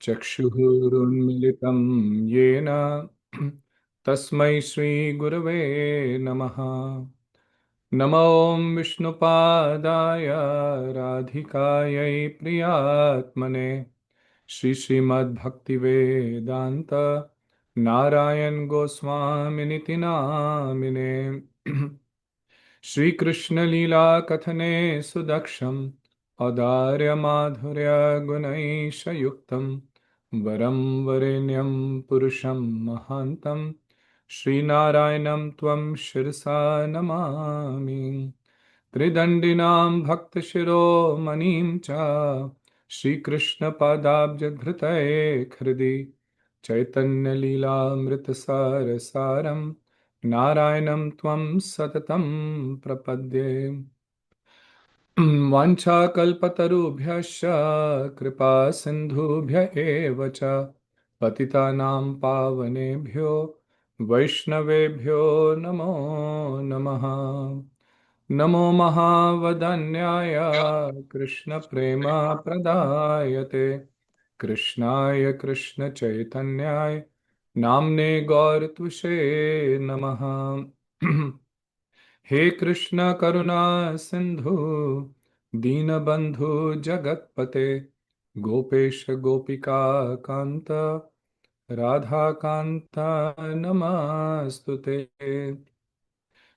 चक्षुरुन्मिलितं येन तस्मै श्रीगुरवे नमः। नमो विष्णुपादाय राधिकायै प्रियात्मने श्रीमद्भक्तिवेदान्त नारायण गोस्वामिनिति नामिने। श्रीकृष्ण लीला कथने सुदक्षं औदार्य माधुर्य गुणैशयुक्तं वरं वरेण्यं पुरुषं महान्तं श्रीनारायणं त्वं शिरसा नमामि। त्रिदण्डिनां भक्तशिरोमणिं च श्रीकृष्णपादाब्जधृतये हृदि चैतन्यलीलामृतसारसारं नारायणं त्वं सततं प्रपद्ये। वाञ्छाकल्पतरुभ्यश्च कृपा सिन्धुभ्य एव च पतितानां पावनेभ्यो वैष्णवेभ्यो नमो नमः। नमो महावदन्याय कृष्णप्रेमप्रदायते कृष्णाय कृष्णचैतन्याय नाम्ने गौरत्विषे नमः। हे कृष्ण करुणा सिंधु दीनबंधु जगतपते गोपेश गोपिका कांत राधा कांत नमस्तुते।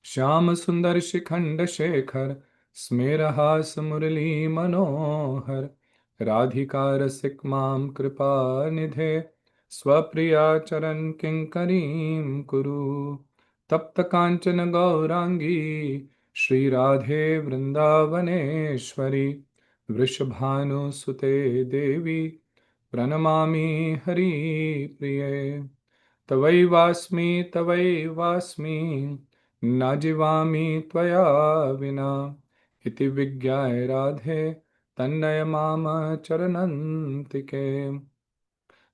श्याम सुंदर शिखंड शेखर स्मेरहास मुरली मनोहर राधिका रसिक मां कृपा निधे स्वप्रिया चरण किंकरीं कुरु। तप्त कांचन गौरांगी श्री राधे वृंदावनेश्वरी वृषभानुसुते देवी प्रणमामि हरिप्रिये। तवैवास्मि न जीवामि त्वया विना इति विज्ञाय राधे तन्नय माम चरनन्तिके।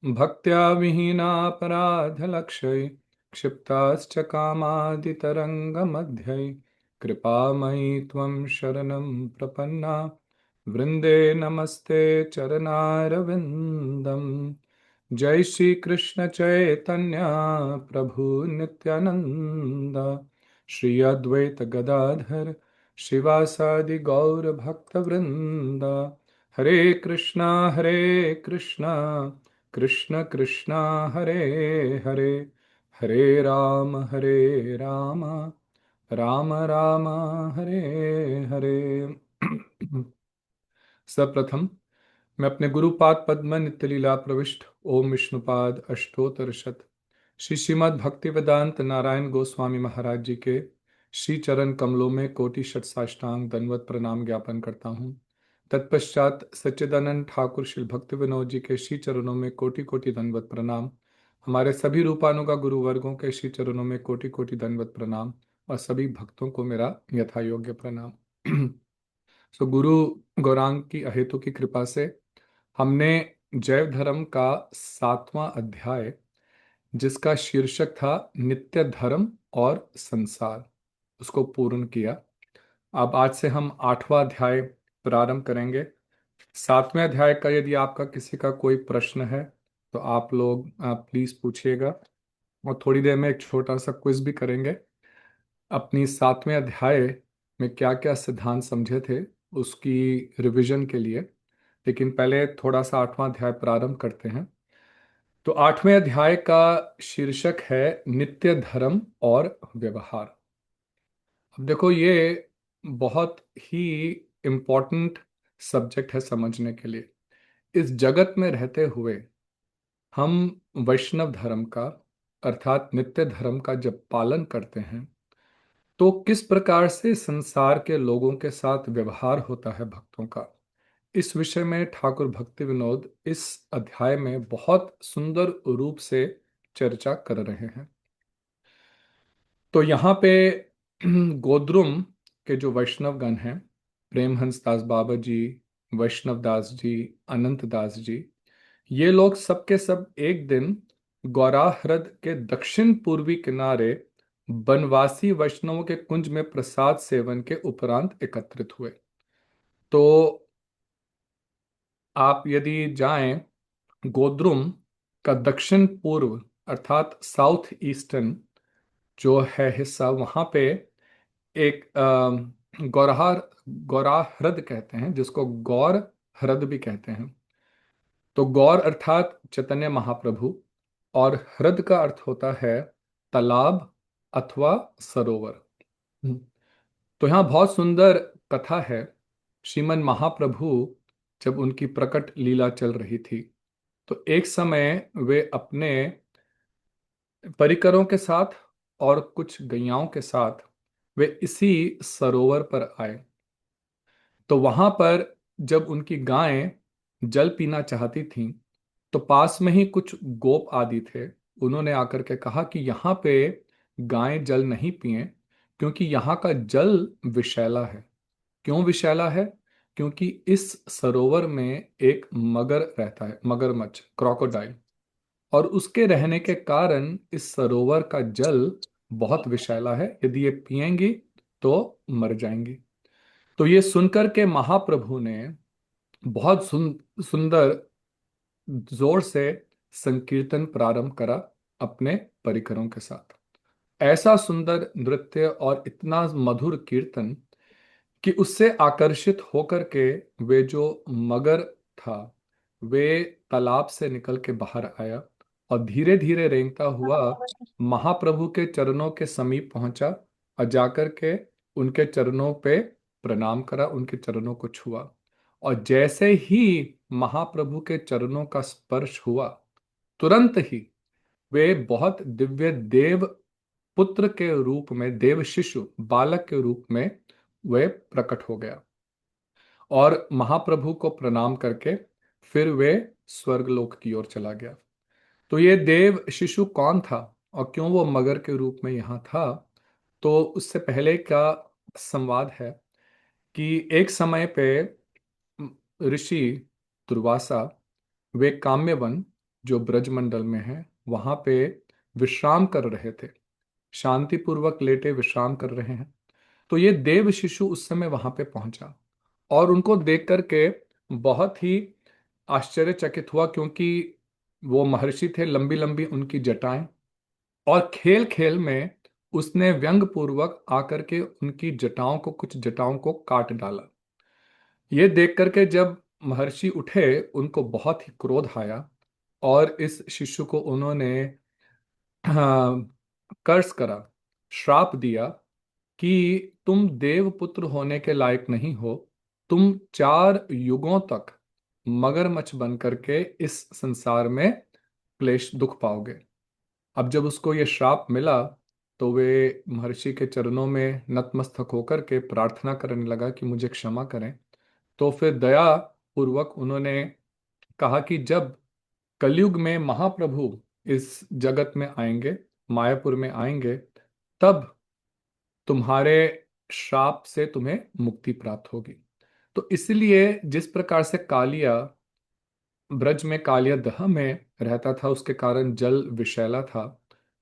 भक्त्या विहीनापराधलक्षै क्षिप्ताश्च कामादितरङ्गमध्यै कृपामयि त्वं शरणं प्रपन्ना वृन्दे नमस्ते चरणारविन्दम्। जय श्री कृष्ण चैतन्य प्रभु नित्यानंद श्री अद्वैत गदाधर शिवासादि गौर भक्त वृंद। हरे कृष्णा कृष्ण कृष्णा हरे हरे हरे राम राम राम हरे हरे। सर्वप्रथम मैं अपने गुरुपाद पद्म नित्य लीला प्रविष्ट ओम विष्णुपाद अष्टोत्तर शत श्री श्रीमद् भक्ति वेदांत नारायण गोस्वामी महाराज जी के श्री चरण कमलों में कोटि शत साष्टांग दंडवत प्रणाम ज्ञापन करता हूँ। तत्पश्चात सच्चिदानंद ठाकुर श्री भक्ति विनोद जी के श्री चरणों में कोटि कोटि दंडवत प्रणाम। हमारे सभी रूपानुगा गुरु वर्गों के श्री चरणों में कोटि कोटि दंडवत प्रणाम और सभी भक्तों को मेरा यथा योग्य प्रणाम। गुरु गौरांग की अहेतु की कृपा से हमने जैव धर्म का 7वां अध्याय जिसका शीर्षक था नित्य धर्म और संसार उसको पूर्ण किया। अब आज से हम 8वां अध्याय प्रारंभ करेंगे। 7वें अध्याय का यदि आपका किसी का कोई प्रश्न है तो आप लोग प्लीज पूछिएगा और थोड़ी देर में एक छोटा सा क्विज भी करेंगे अपनी 7वें अध्याय में क्या क्या सिद्धांत समझे थे उसकी रिवीजन के लिए। लेकिन पहले थोड़ा सा 8वां अध्याय प्रारंभ करते हैं। तो 8वें अध्याय का शीर्षक है नित्य धर्म और व्यवहार। अब देखो ये बहुत ही इम्पोर्टेंट सब्जेक्ट है समझने के लिए। इस जगत में रहते हुए हम वैष्णव धर्म का अर्थात नित्य धर्म का जब पालन करते हैं तो किस प्रकार से संसार के लोगों के साथ व्यवहार होता है भक्तों का, इस विषय में ठाकुर भक्ति विनोद इस अध्याय में बहुत सुंदर रूप से चर्चा कर रहे हैं। तो यहाँ पे गोद्रुम के जो वैष्णव गण हैं, प्रेमहंस दास बाबा जी, वैष्णव दास जी, अनंत दास जी, ये लोग सबके सब एक दिन गौरा ह्रद के दक्षिण पूर्वी किनारे बनवासी वैष्णवों के कुंज में प्रसाद सेवन के उपरांत एकत्रित हुए। तो आप यदि जाएं गोद्रुम का दक्षिण पूर्व अर्थात साउथ ईस्टर्न जो है हिस्सा, वहां पे एक गौराह गौराह ह्रद कहते हैं, जिसको गौर ह्रद भी कहते हैं। तो गौर अर्थात चैतन्य महाप्रभु, और ह्रद का अर्थ होता है तालाब अथवा सरोवर। हम्म। तो यहाँ बहुत सुंदर कथा है। श्रीमन महाप्रभु जब उनकी प्रकट लीला चल रही थी, तो एक समय वे अपने परिकरों के साथ और कुछ गैयाओं के साथ वे इसी सरोवर पर आए। तो वहां पर जब उनकी गायें जल पीना चाहती थीं, तो पास में ही कुछ गोप आदि थे। उन्होंने आकर के कहा कि यहाँ पे गायें जल नहीं पिएं, क्योंकि यहाँ का जल विषैला है। क्यों विषैला है? क्योंकि इस सरोवर में एक मगर रहता है, मगरमच्छ, क्रोकोडाइल, और उसके रहने के कारण इस सरोवर का जल बहुत विषैला है। यदि ये पिएंगी तो मर जाएंगी। तो ये सुनकर के महाप्रभु ने बहुत सुंदर जोर से संकीर्तन प्रारंभ करा अपने परिकरों के साथ। ऐसा सुंदर नृत्य और इतना मधुर कीर्तन कि उससे आकर्षित होकर के वे जो मगर था, वे तालाब से निकल के बाहर आया और धीरे धीरे रेंगता हुआ महाप्रभु के चरणों के समीप पहुंचा, और जाकर के उनके चरणों पे प्रणाम करा, उनके चरणों को छुआ। और जैसे ही महाप्रभु के चरणों का स्पर्श हुआ, तुरंत ही वे बहुत दिव्य देव पुत्र के रूप में, देव शिशु बालक के रूप में वे प्रकट हो गया। और महाप्रभु को प्रणाम करके फिर वे स्वर्गलोक की ओर चला गया। तो ये देव शिशु कौन था और क्यों वो मगर के रूप में यहाँ था? तो उससे पहले का संवाद है कि एक समय पे ऋषि दुर्वासा, वे काम्यवन जो ब्रजमंडल में है वहां पे विश्राम कर रहे थे, शांति पूर्वक लेटे विश्राम कर रहे हैं। तो ये देव शिशु उस समय वहां पे पहुंचा और उनको देख करके बहुत ही आश्चर्यचकित हुआ, क्योंकि वो महर्षि थे, लंबी लंबी उनकी जटाएं, और खेल खेल में उसने व्यंग पूर्वक आकर के उनकी जटाओं को, कुछ जटाओं को काट डाला। ये देख करके जब महर्षि उठे, उनको बहुत ही क्रोध आया और इस शिशु को उन्होंने कर्स करा, श्राप दिया कि तुम देवपुत्र होने के लायक नहीं हो। तुम 4 युगों तक मगरमच्छ बन करके इस संसार में क्लेश दुख पाओगे। अब जब उसको ये श्राप मिला, तो वे महर्षि के चरणों में नतमस्तक होकर के प्रार्थना करने लगा कि मुझे क्षमा करें। तो फिर दया पूर्वक उन्होंने कहा कि जब कलयुग में महाप्रभु इस जगत में आएंगे, मायापुर में आएंगे, तब तुम्हारे श्राप से तुम्हें मुक्ति प्राप्त होगी। तो इसलिए जिस प्रकार से कालिया ब्रज में, कालिया दह में रहता था, उसके कारण जल विषैला था,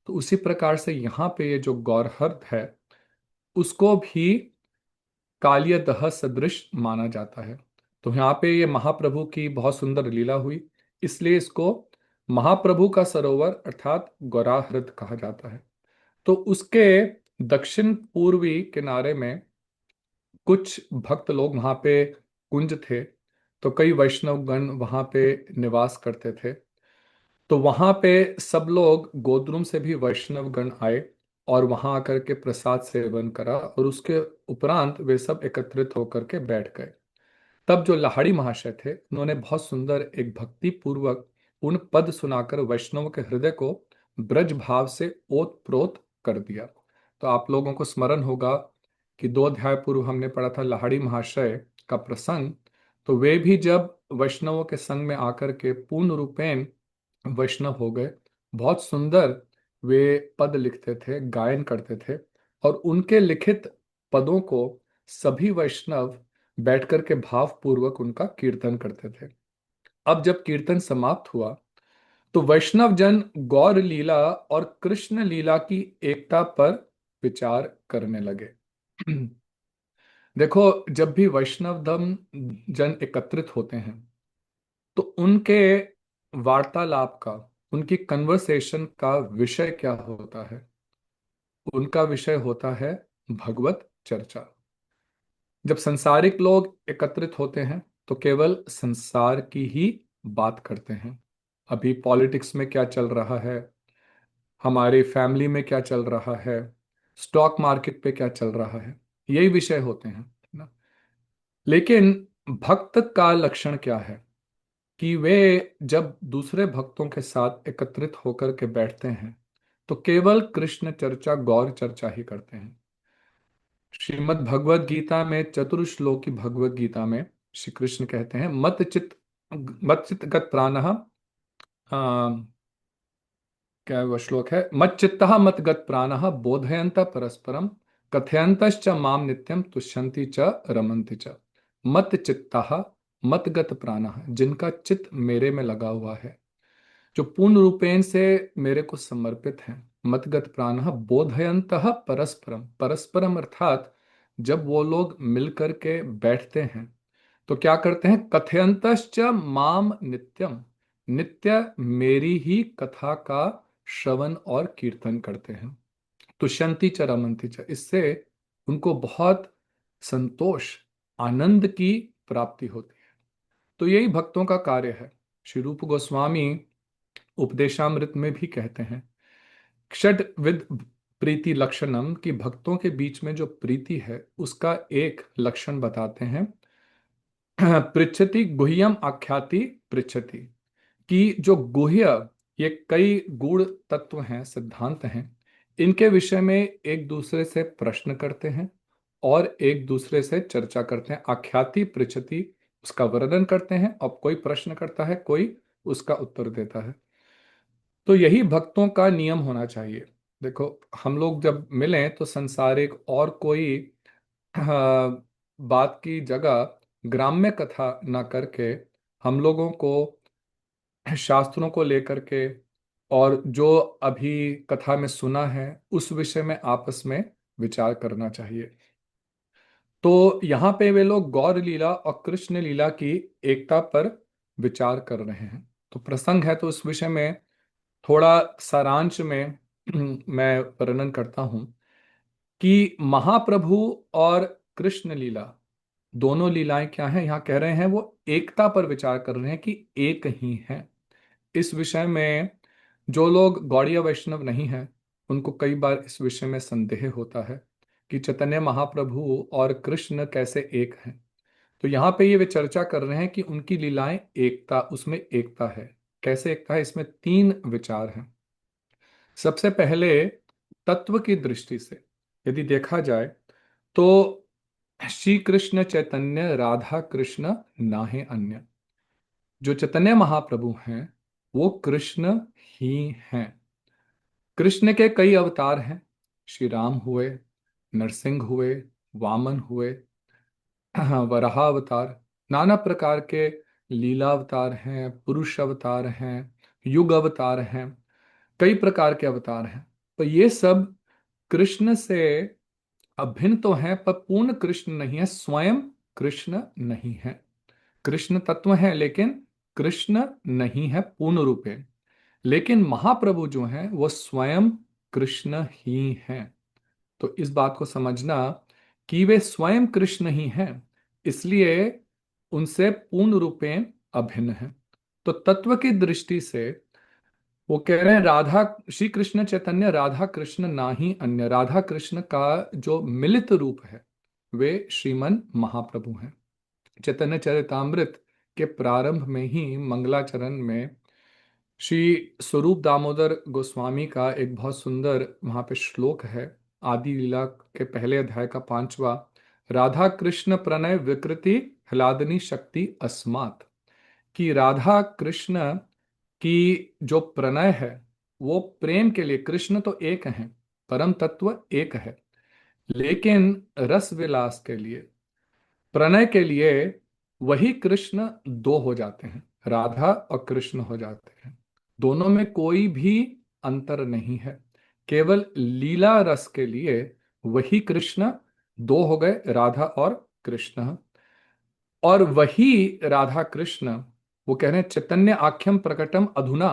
तो उसी प्रकार से यहाँ पे ये जो गौरहर्द है, उसको भी कालिया दह सदृश माना जाता है। तो यहाँ पे ये महाप्रभु की बहुत सुंदर लीला हुई, इसलिए इसको महाप्रभु का सरोवर अर्थात गौराहृद कहा जाता है। तो उसके दक्षिण पूर्वी किनारे में कुछ भक्त लोग वहां पे, कुंज थे, तो कई वैष्णव गण वहां पे निवास करते थे। तो वहां पे सब लोग गोद्रुम से भी वैष्णव गण आए और वहां आकर के प्रसाद सेवन करा, और उसके उपरांत वे सब एकत्रित होकर के बैठ गए। तब जो लाहड़ी महाशय थे, उन्होंने बहुत सुंदर एक भक्ति पूर्वक उन पद सुनाकर वैष्णव के हृदय को ब्रज भाव से ओत प्रोत कर दिया। तो आप लोगों को स्मरण होगा कि 2 अध्याय पूर्व हमने पढ़ा था लाहड़ी महाशय का प्रसंग। तो वे भी जब वैष्णवों के संग में आकर के पूर्ण रूपेण वैष्णव हो गए, बहुत सुंदर वे पद लिखते थे, गायन करते थे, और उनके लिखित पदों को सभी वैष्णव बैठ कर के भाव पूर्वक उनका कीर्तन करते थे। अब जब कीर्तन समाप्त हुआ, तो वैष्णव जन गौर लीला और कृष्ण लीला की एकता पर विचार करने लगे। देखो, जब भी वैष्णव धम जन एकत्रित होते हैं, तो उनके वार्तालाप का, उनकी कन्वर्सेशन का विषय क्या होता है? उनका विषय होता है भगवत चर्चा। जब संसारिक लोग एकत्रित होते हैं तो केवल संसार की ही बात करते हैं। अभी पॉलिटिक्स में क्या चल रहा है, हमारी फैमिली में क्या चल रहा है, स्टॉक मार्केट पे क्या चल रहा है, यही विषय होते हैं ना। लेकिन भक्त का लक्षण क्या है कि वे जब दूसरे भक्तों के साथ एकत्रित होकर के बैठते हैं तो केवल कृष्ण चर्चा, गौर चर्चा ही करते हैं। श्रीमद् भगवत गीता में, चतुर्श्लोकी भगवत गीता में श्री कृष्ण कहते हैं, मत चित्त गत प्राणः, क्या वो श्लोक है, मत चित्तः मत गत प्राणः बोधयंत परस्परम कथयंतश्च माम नित्यम तुष्यन्ति च रमन्ति च। मत चित्तः मत गत प्राणः, जिनका चित्त मेरे में लगा हुआ है, जो पूर्ण रूपेण से मेरे को समर्पित हैं। मतगत प्राण बोधयंत परस्परम, परस्परम अर्थात जब वो लोग मिलकर के बैठते हैं तो क्या करते हैं, कथयंतश्च माम नित्यम, नित्य मेरी ही कथा का श्रवण और कीर्तन करते हैं। तुष्यंति च रमन्ति च, इससे उनको बहुत संतोष, आनंद की प्राप्ति होती है। तो यही भक्तों का कार्य है। श्री रूप गोस्वामी उपदेशामृत में भी कहते हैं, षड विद प्रीति लक्षणम, की भक्तों के बीच में जो प्रीति है उसका एक लक्षण बताते हैं, पृच्छति गुह्यम आख्याति पृच्छति, कि जो गुह्य, ये कई गूढ़ तत्व हैं, सिद्धांत हैं, इनके विषय में एक दूसरे से प्रश्न करते हैं और एक दूसरे से चर्चा करते हैं। आख्याति पृच्छति, उसका वर्णन करते हैं, और कोई प्रश्न करता है, कोई उसका उत्तर देता है। तो यही भक्तों का नियम होना चाहिए। देखो, हम लोग जब मिलें तो संसारिक और कोई बात की जगह ग्राम्य कथा ना करके हम लोगों को शास्त्रों को लेकर के और जो अभी कथा में सुना है उस विषय में आपस में विचार करना चाहिए। तो यहाँ पे वे लोग गौर लीला और कृष्ण लीला की एकता पर विचार कर रहे हैं। तो प्रसंग है तो उस विषय में थोड़ा सारांश में मैं वर्णन करता हूं कि महाप्रभु और कृष्ण लीला, दोनों लीलाएं क्या हैं, यहां कह रहे हैं वो एकता पर विचार कर रहे हैं कि एक ही हैं। इस विषय में जो लोग गौड़ीय वैष्णव नहीं हैं उनको कई बार इस विषय में संदेह होता है कि चैतन्य महाप्रभु और कृष्ण कैसे एक हैं। तो यहाँ पे ये वे चर्चा कर रहे हैं कि उनकी लीलाएं एकता, उसमें एकता है। कैसे एकता है, इसमें तीन विचार हैं। सबसे पहले तत्व की दृष्टि से यदि देखा जाए तो श्री कृष्ण चैतन्य राधा कृष्ण नाहे अन्य, जो चैतन्य महाप्रभु हैं वो कृष्ण ही हैं। कृष्ण के कई अवतार हैं, श्री राम हुए, नरसिंह हुए, वामन हुए, वराह अवतार, नाना प्रकार के लीला अवतार हैं, पुरुष अवतार हैं, युग अवतार हैं, कई प्रकार के अवतार हैं। तो ये सब कृष्ण से अभिन्न तो हैं पर पूर्ण कृष्ण नहीं है, स्वयं कृष्ण नहीं है। कृष्ण तत्व है लेकिन कृष्ण नहीं है पूर्ण रूपे। लेकिन महाप्रभु जो हैं वो स्वयं कृष्ण ही हैं। तो इस बात को समझना कि वे स्वयं कृष्ण ही हैं, इसलिए उनसे पूर्ण रूपेण अभिन्न है। तो तत्व की दृष्टि से वो कह रहे हैं राधा, श्री कृष्ण चैतन्य राधा कृष्ण ना ही अन्य, राधा कृष्ण का जो मिलित रूप है वे श्रीमन महाप्रभु हैं। चैतन्य चरितामृत के प्रारंभ में ही मंगलाचरण में श्री स्वरूप दामोदर गोस्वामी का एक बहुत सुंदर वहां पे श्लोक है, आदि लीला के पहले अध्याय का 5वां, राधा कृष्ण प्रणय विकृति ह्लादनी शक्ति अस्मात्, कि राधा कृष्ण की जो प्रणय है वो प्रेम के लिए, कृष्ण तो एक है, परम तत्व एक है, लेकिन रस विलास के लिए, प्रणय के लिए वही कृष्ण दो हो जाते हैं, राधा और कृष्ण हो जाते हैं। दोनों में कोई भी अंतर नहीं है, केवल लीला रस के लिए वही कृष्ण दो हो गए, राधा और कृष्ण। और वही राधा कृष्ण वो कह रहे हैं चैतन्य आख्यम प्रकटम अधुना।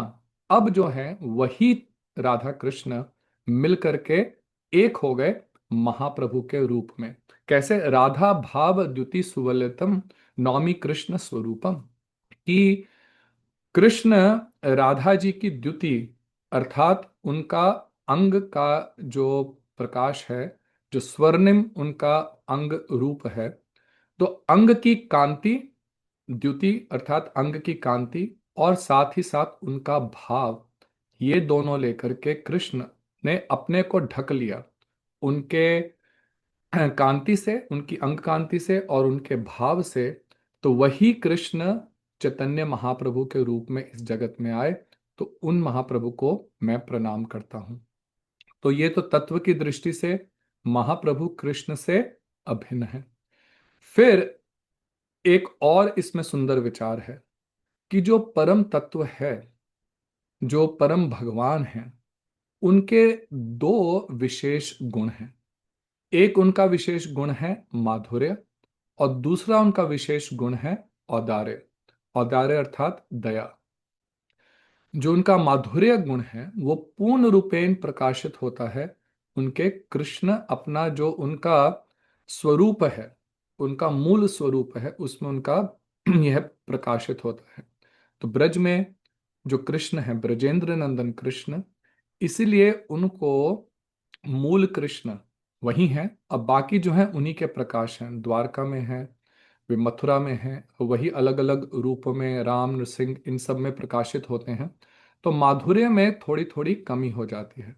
अब जो है वही राधा कृष्ण मिल करके एक हो गए महाप्रभु के रूप में। कैसे? राधा भाव द्युति सुवलितम नौमी कृष्ण स्वरूपम, कि कृष्ण राधा जी की द्युति अर्थात उनका अंग का जो प्रकाश है, जो स्वर्णिम उनका अंग रूप है, तो अंग की कांति, द्युति अर्थात अंग की कांति, और साथ ही साथ उनका भाव, ये दोनों लेकर के कृष्ण ने अपने को ढक लिया उनके कांति से, उनकी अंग कांति से और उनके भाव से। तो वही कृष्ण चैतन्य महाप्रभु के रूप में इस जगत में आए। तो उन महाप्रभु को मैं प्रणाम करता हूं। तो ये तो तत्व की दृष्टि से महाप्रभु कृष्ण से अभिन्न है। फिर एक और इसमें सुंदर विचार है कि जो परम तत्व है, जो परम भगवान हैं, उनके दो विशेष गुण हैं। एक उनका विशेष गुण है माधुर्य, और दूसरा उनका विशेष गुण है औदार्य। औदार्य अर्थात दया। जो उनका माधुर्य गुण है वो पूर्ण रूपेण प्रकाशित होता है उनके कृष्ण, अपना जो उनका स्वरूप है, उनका मूल स्वरूप है, उसमें उनका यह प्रकाशित होता है। तो ब्रज में जो कृष्ण है, ब्रजेंद्र नंदन कृष्ण, इसीलिए उनको मूल कृष्ण वही हैं। अब बाकी जो है उन्हीं के प्रकाश हैं, द्वारका में है, वे मथुरा में हैं, वही अलग अलग रूप में राम नृसिंह इन सब में प्रकाशित होते हैं। तो माधुर्य में थोड़ी थोड़ी कमी हो जाती है,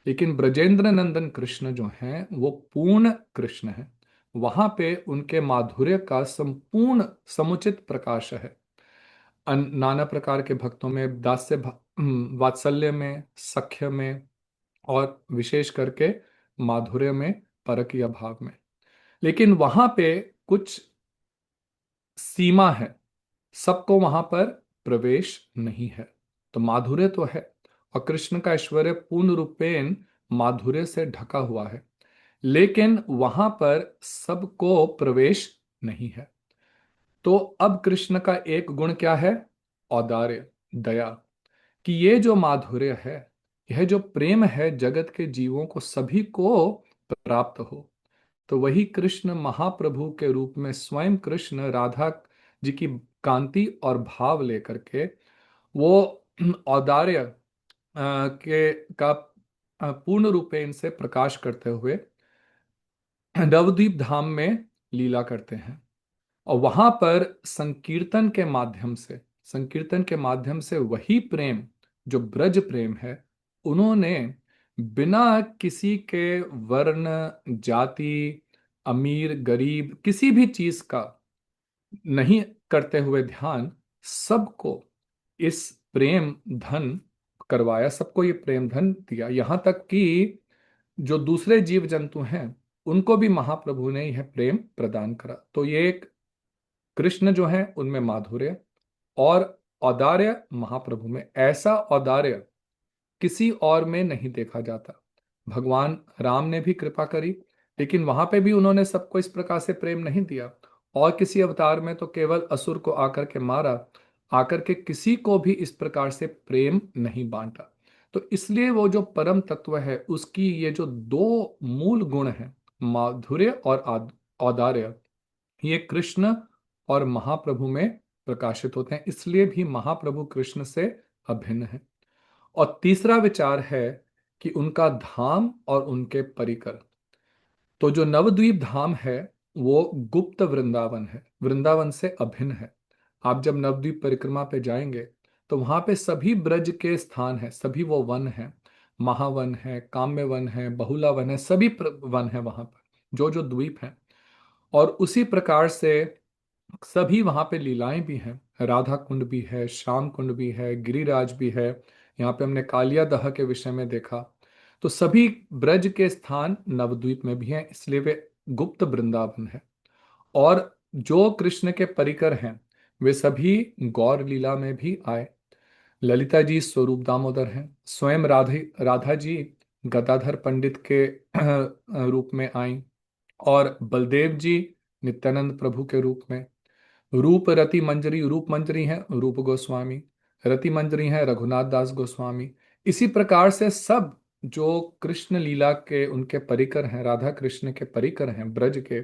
लेकिन ब्रजेंद्र नंदन कृष्ण जो हैं वो पूर्ण कृष्ण हैं। वहां पे उनके माधुर्य का संपूर्ण समुचित प्रकाश है। नाना प्रकार के भक्तों में दास्य वात्सल्य में, सख्य में, और विशेष करके माधुर्य में, परक या भाव में। लेकिन वहां पे कुछ सीमा है, सबको वहां पर प्रवेश नहीं है। तो माधुर्य तो है, और कृष्ण का ऐश्वर्य पूर्ण रूपेण माधुर्य से ढका हुआ है, लेकिन वहां पर सबको प्रवेश नहीं है। तो अब कृष्ण का एक गुण क्या है? औदार्य, दया। कि ये जो माधुर्य है, यह जो प्रेम है, जगत के जीवों को सभी को प्राप्त हो। तो वही कृष्ण महाप्रभु के रूप में स्वयं कृष्ण राधा जी की कांति और भाव लेकर के वो औदार्य के का पूर्ण रूपेण से प्रकाश करते हुए नवद्वीप धाम में लीला करते हैं। और वहां पर संकीर्तन के माध्यम से, संकीर्तन के माध्यम से वही प्रेम जो ब्रज प्रेम है, उन्होंने बिना किसी के वर्ण, जाति, अमीर गरीब किसी भी चीज का नहीं करते हुए ध्यान, सबको इस प्रेम धन करवाया, सबको ये प्रेम धन दिया। यहां तक कि जो दूसरे जीव जंतु हैं उनको भी महाप्रभु ने यह प्रेम प्रदान करा। तो ये एक कृष्ण जो है उनमें माधुर्य और औदार्य, महाप्रभु में ऐसा औदार्य किसी और में नहीं देखा जाता। भगवान राम ने भी कृपा करी, लेकिन वहां पे भी उन्होंने सबको इस प्रकार से प्रेम नहीं दिया। और किसी अवतार में तो केवल असुर को आकर के मारा, आकर के किसी को भी इस प्रकार से प्रेम नहीं बांटा। तो इसलिए वो जो परम तत्व है उसकी ये जो दो मूल गुण हैं, माधुर्य और औदार्य, ये कृष्ण और महाप्रभु में प्रकाशित होते हैं। इसलिए भी महाप्रभु कृष्ण से अभिन्न है। और तीसरा विचार है कि उनका धाम और उनके परिकर। तो जो नवद्वीप धाम है वो गुप्त वृंदावन है, वृंदावन से अभिन्न है। आप जब नवद्वीप परिक्रमा पे जाएंगे तो वहां पे सभी ब्रज के स्थान है, सभी वो वन है, महावन है, काम्य वन है, बहुला वन है, सभी वन है वहां पर, जो जो द्वीप हैं। और उसी प्रकार से सभी वहां पे लीलाएं भी हैं, राधा कुंड भी है, श्याम कुंड भी है, गिरिराज भी है। यहाँ पे हमने कालिया दह के विषय में देखा। तो सभी ब्रज के स्थान नवद्वीप में भी हैं, इसलिए वे गुप्त वृंदावन है। और जो कृष्ण के परिकर हैं वे सभी गौर लीला में भी आए। ललिता जी स्वरूप दामोदर हैं, स्वयं राधा जी गदाधर पंडित के रूप में आई, और बलदेव जी नित्यानंद प्रभु के रूप में। रूप रति मंजरी, रूप मंजरी है रूप गोस्वामी, रति मंजरी है रघुनाथ दास गोस्वामी। इसी प्रकार से सब जो कृष्ण लीला के उनके परिकर हैं, राधा कृष्ण के परिकर हैं ब्रज के,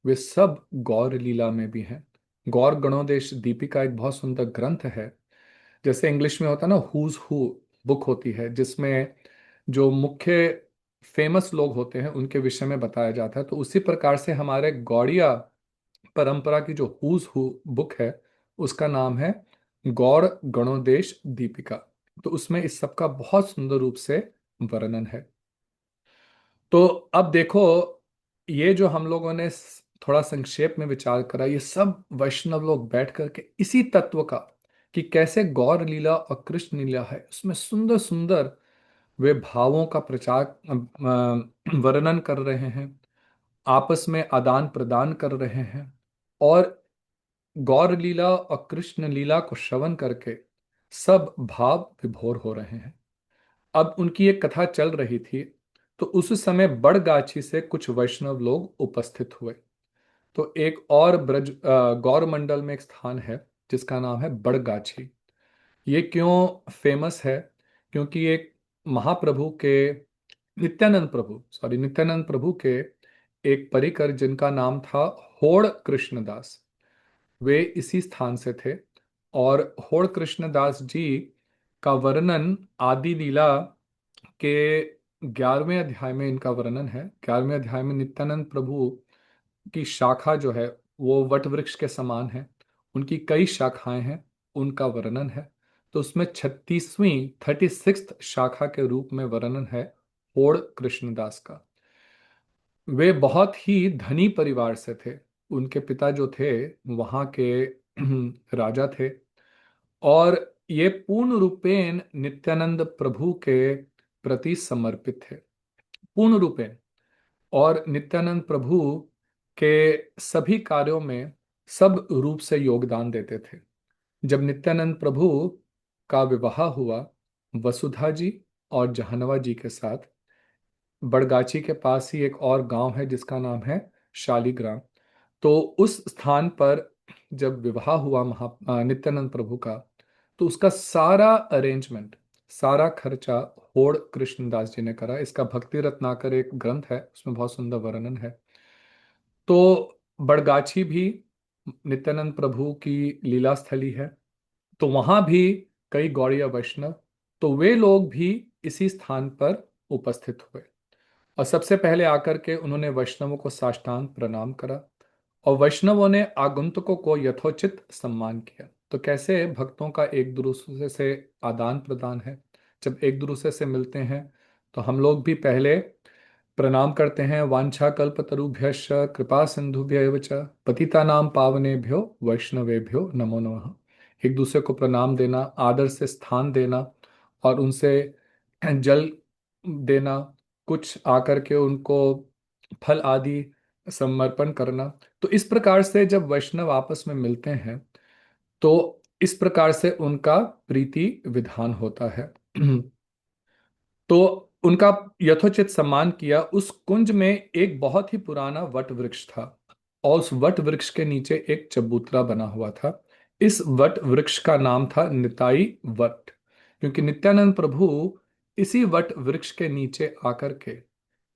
वे सब गौर लीला में भी हैं। गौर गणोदेश दीपिका एक बहुत सुंदर ग्रंथ है। जैसे इंग्लिश में होता है ना, हुज हु बुक होती है, जिसमें जो मुख्य फेमस लोग होते हैं उनके विषय में बताया जाता है, तो उसी प्रकार से हमारे गौड़िया परंपरा की जो हुज हु बुक है, उसका नाम है गौड़ गणोदेश दीपिका। तो उसमें इस सब का बहुत सुंदर रूप से वर्णन है। तो अब देखो, ये जो हम लोगों ने थोड़ा संक्षेप में विचार करा, ये सब वैष्णव लोग बैठ करके इसी तत्व का, कि कैसे गौर लीला और कृष्ण लीला है, उसमें सुंदर सुंदर वे भावों का प्रचार वर्णन कर रहे हैं, आपस में आदान प्रदान कर रहे हैं, और गौर लीला और कृष्ण लीला को श्रवण करके सब भाव विभोर हो रहे हैं। अब उनकी एक कथा चल रही थी, तो उस समय बड़गाछी से कुछ वैष्णव लोग उपस्थित हुए। तो एक और ब्रज गौर मंडल में एक स्थान है जिसका नाम है बड़गाछी। ये क्यों फेमस है? क्योंकि एक महाप्रभु के, नित्यानंद प्रभु के एक परिकर जिनका नाम था होड़ कृष्णदास, वे इसी स्थान से थे। और होड़ कृष्णदास जी का वर्णन आदि लीला के 11वें अध्याय में इनका वर्णन है। 11वें अध्याय में नित्यानंद प्रभु की शाखा जो है वो वट वृक्ष के समान है, उनकी कई शाखाएं हैं, उनका वर्णन है। तो उसमें 36वीं शाखा के रूप में वर्णन है होड़ कृष्णदास का। वे बहुत ही धनी परिवार से थे। उनके पिता जो थे वहाँ के राजा थे, और ये पूर्ण रूपेण नित्यानंद प्रभु के प्रति समर्पित थे, पूर्ण रूपेण। और नित्यानंद प्रभु के सभी कार्यों में सब रूप से योगदान देते थे। जब नित्यानंद प्रभु का विवाह हुआ वसुधा जी और जहनवा जी के साथ, बड़गाची के पास ही एक और गांव है जिसका नाम है शालिग्राम। तो उस स्थान पर जब विवाह हुआ नित्यानंद प्रभु का, तो उसका सारा अरेंजमेंट, सारा खर्चा होड़ कृष्णदास जी ने करा। इसका भक्ति रत्नाकर एक ग्रंथ है, उसमें बहुत सुंदर वर्णन है। तो बड़गाछी भी नित्यानंद प्रभु की लीला स्थली है। तो वहां भी कई गौड़ीय वैष्णव, तो वे लोग भी इसी स्थान पर उपस्थित हुए। और सबसे पहले आकर के उन्होंने वैष्णवों को साष्टांग प्रणाम करा, और वैष्णवों ने आगंतुकों को यथोचित सम्मान किया। तो कैसे भक्तों का एक दूसरे से आदान प्रदान है, जब एक दूसरे से मिलते हैं तो हम लोग भी पहले प्रणाम करते हैं, वांछा कल्पतरुभ्यश्च कृपा सिंधुभ्यैव च पतितानां पावनेभ्यो वैष्णवेभ्यो नमो नमः। एक दूसरे को प्रणाम देना, आदर से स्थान देना, और उनसे जल देना, कुछ आकर के उनको फल आदि समर्पण करना। तो इस प्रकार से जब वैष्णव आपस में मिलते हैं, तो इस प्रकार से उनका प्रीति विधान होता है। तो उनका यथोचित सम्मान किया। उस कुंज में एक बहुत ही पुराना वट वृक्ष था, और उस वट वृक्ष के नीचे एक चबूतरा बना हुआ था। इस वट वृक्ष का नाम था निताई वट, क्योंकि नित्यानंद प्रभु इसी वट वृक्ष के नीचे आकर के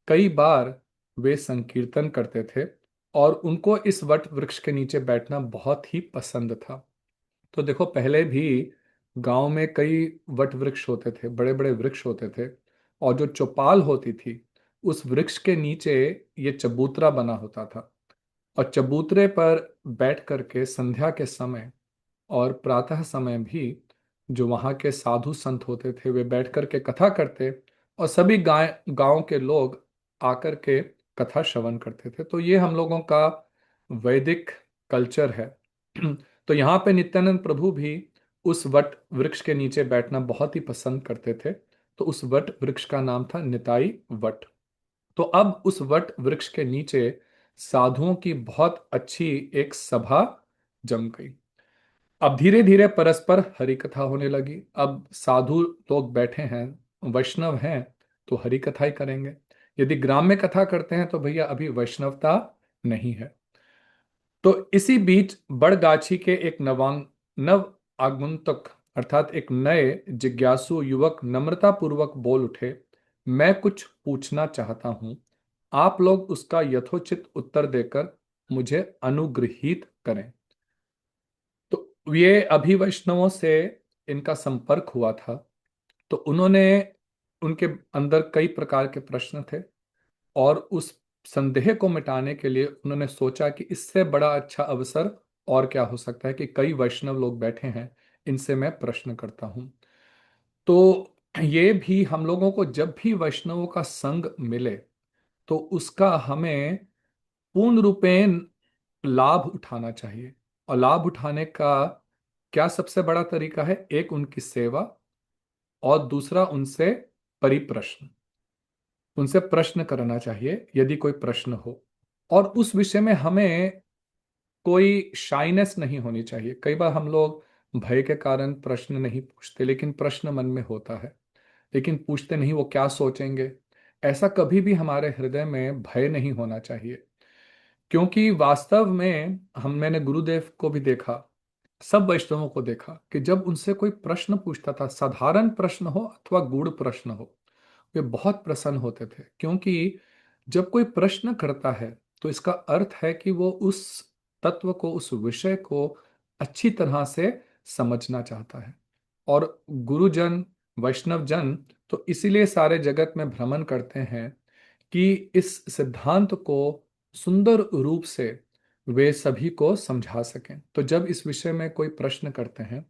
कई बार वे संकीर्तन करते थे, और उनको इस वट वृक्ष के नीचे बैठना बहुत ही पसंद था। तो देखो, पहले भी गांव में कई वट वृक्ष होते थे, बड़े बड़े वृक्ष होते थे, और जो चौपाल होती थी उस वृक्ष के नीचे ये चबूतरा बना होता था। और चबूतरे पर बैठ करके संध्या के समय और प्रातः समय भी जो वहाँ के साधु संत होते थे वे बैठ करके कथा करते, और सभी गांव के लोग आकर के कथा श्रवण करते थे। तो ये हम लोगों का वैदिक कल्चर है। तो यहाँ पे नित्यानंद प्रभु भी उस वट वृक्ष के नीचे बैठना बहुत ही पसंद करते थे। तो उस वट वृक्ष का नाम था निताई वट। तो अब उस वट वृक्ष के नीचे साधुओं की बहुत अच्छी एक सभा जम गई। अब धीरे धीरे परस्पर हरि कथा होने लगी। अब साधु लोग बैठे हैं, वैष्णव हैं, तो हरि कथा ही करेंगे। यदि ग्राम में कथा करते हैं तो भैया अभी वैष्णवता नहीं है। तो इसी बीच बड़गाछी के एक नव आगंतुक अर्थात एक नए जिज्ञासु युवक नम्रता पूर्वक बोल उठे, मैं कुछ पूछना चाहता हूं, आप लोग उसका यथोचित उत्तर देकर मुझे अनुग्रहित करें। तो ये अभी वैष्णवों से इनका संपर्क हुआ था। तो उन्होंने उनके अंदर कई प्रकार के प्रश्न थे, और उस संदेह को मिटाने के लिए उन्होंने सोचा कि इससे बड़ा अच्छा अवसर और क्या हो सकता है कि कई वैष्णव लोग बैठे हैं, इनसे मैं प्रश्न करता हूं। तो ये भी हम लोगों को जब भी वैष्णवों का संग मिले तो उसका हमें पूर्ण रूपेण लाभ उठाना चाहिए। और लाभ उठाने का क्या सबसे बड़ा तरीका है? एक उनकी सेवा, और दूसरा उनसे परिप्रश्न, उनसे प्रश्न करना चाहिए यदि कोई प्रश्न हो। और उस विषय में हमें कोई शाइनेस नहीं होनी चाहिए। कई बार हम लोग भय के कारण प्रश्न नहीं पूछते, लेकिन प्रश्न मन में होता है, लेकिन पूछते नहीं, वो क्या सोचेंगे। ऐसा कभी भी हमारे हृदय में भय नहीं होना चाहिए। क्योंकि वास्तव में मैंने गुरुदेव को भी देखा, सब वैष्णवों को देखा कि जब उनसे कोई प्रश्न पूछता था, साधारण प्रश्न हो अथवा गूढ़ प्रश्न हो, वे बहुत प्रसन्न होते थे। क्योंकि जब कोई प्रश्न करता है तो इसका अर्थ है कि वो उस तत्व को, उस विषय को अच्छी तरह से समझना चाहता है। और गुरुजन, वैष्णव जन तो इसीलिए सारे जगत में भ्रमण करते हैं कि इस सिद्धांत को सुंदर रूप से वे सभी को समझा सकें। तो जब इस विषय में कोई प्रश्न करते हैं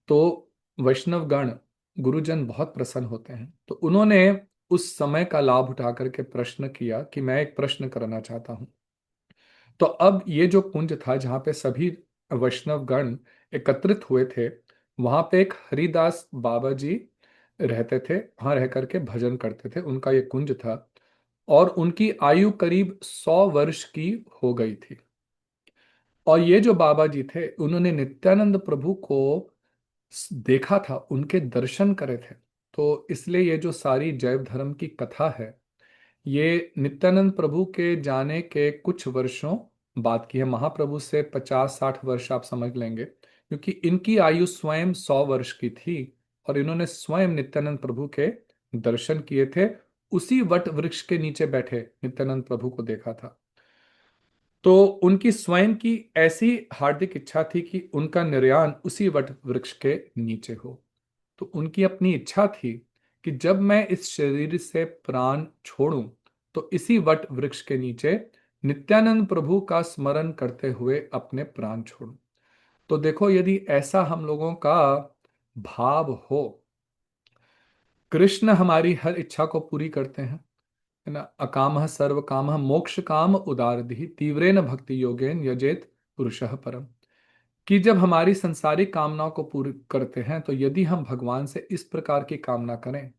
तो वैष्णव गण, गुरुजन बहुत प्रसन्न होते हैं। तो उन्होंने उस समय का लाभ उठा करके प्रश्न किया कि मैं एक प्रश्न करना चाहता हूं। तो अब ये जो कुंज था जहाँ पे सभी वैष्णव गण एकत्रित हुए थे, वहां पे एक हरिदास बाबा जी रहते थे। वहां रह करके भजन करते थे, उनका ये कुंज था। और उनकी आयु करीब 100 वर्ष की हो गई थी। और ये जो बाबा जी थे, उन्होंने नित्यानंद प्रभु को देखा था, उनके दर्शन करे थे। तो इसलिए ये जो सारी जैव धर्म की कथा है, ये नित्यानंद प्रभु के जाने के कुछ वर्षों बाद की है। महाप्रभु से 50-60 वर्ष आप समझ लेंगे, क्योंकि इनकी आयु स्वयं 100 वर्ष की थी। और इन्होंने स्वयं नित्यानंद प्रभु के दर्शन किए थे, उसी वट वृक्ष के नीचे बैठे नित्यानंद प्रभु को देखा था। तो उनकी स्वयं की ऐसी हार्दिक इच्छा थी कि उनका निर्याण उसी वट वृक्ष के नीचे हो। तो उनकी अपनी इच्छा थी कि जब मैं इस शरीर से प्राण छोड़ूं तो इसी वट वृक्ष के नीचे नित्यानंद प्रभु का स्मरण करते हुए अपने प्राण छोड़ूं। तो देखो, यदि ऐसा हम लोगों का भाव हो, कृष्ण हमारी हर इच्छा को पूरी करते हैं, है ना। अकामः सर्व कामः मोक्ष काम उदारधि तीव्रेन भक्ति योगेन यजेत पुरुषः परम। कि जब हमारी संसारिक कामनाओं को पूरी करते हैं, तो यदि हम भगवान से इस प्रकार की कामना करें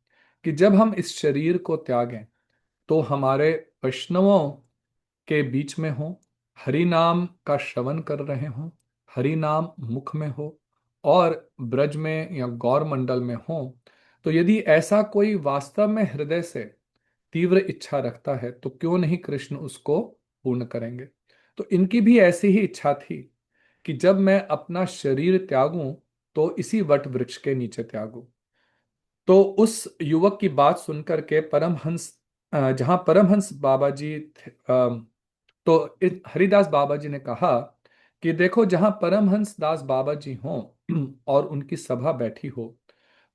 कि जब हम इस शरीर को त्यागें तो हमारे वैष्णवों के बीच में हो, हरि नाम का श्रवण कर रहे हो, हरि नाम मुख में हो, और ब्रज में या गौर मंडल में हो, तो यदि ऐसा कोई वास्तव में हृदय से तीव्र इच्छा रखता है तो क्यों नहीं कृष्ण उसको पूर्ण करेंगे। तो इनकी भी ऐसी ही इच्छा थी कि जब मैं अपना शरीर त्यागूं तो इसी वट वृक्ष के नीचे त्यागूं। तो उस युवक की बात सुनकर के परमहंस, जहां परमहंस बाबा जी थे, तो हरिदास बाबा जी ने कहा कि देखो, जहां परमहंस दास बाबा जी हों और उनकी सभा बैठी हो,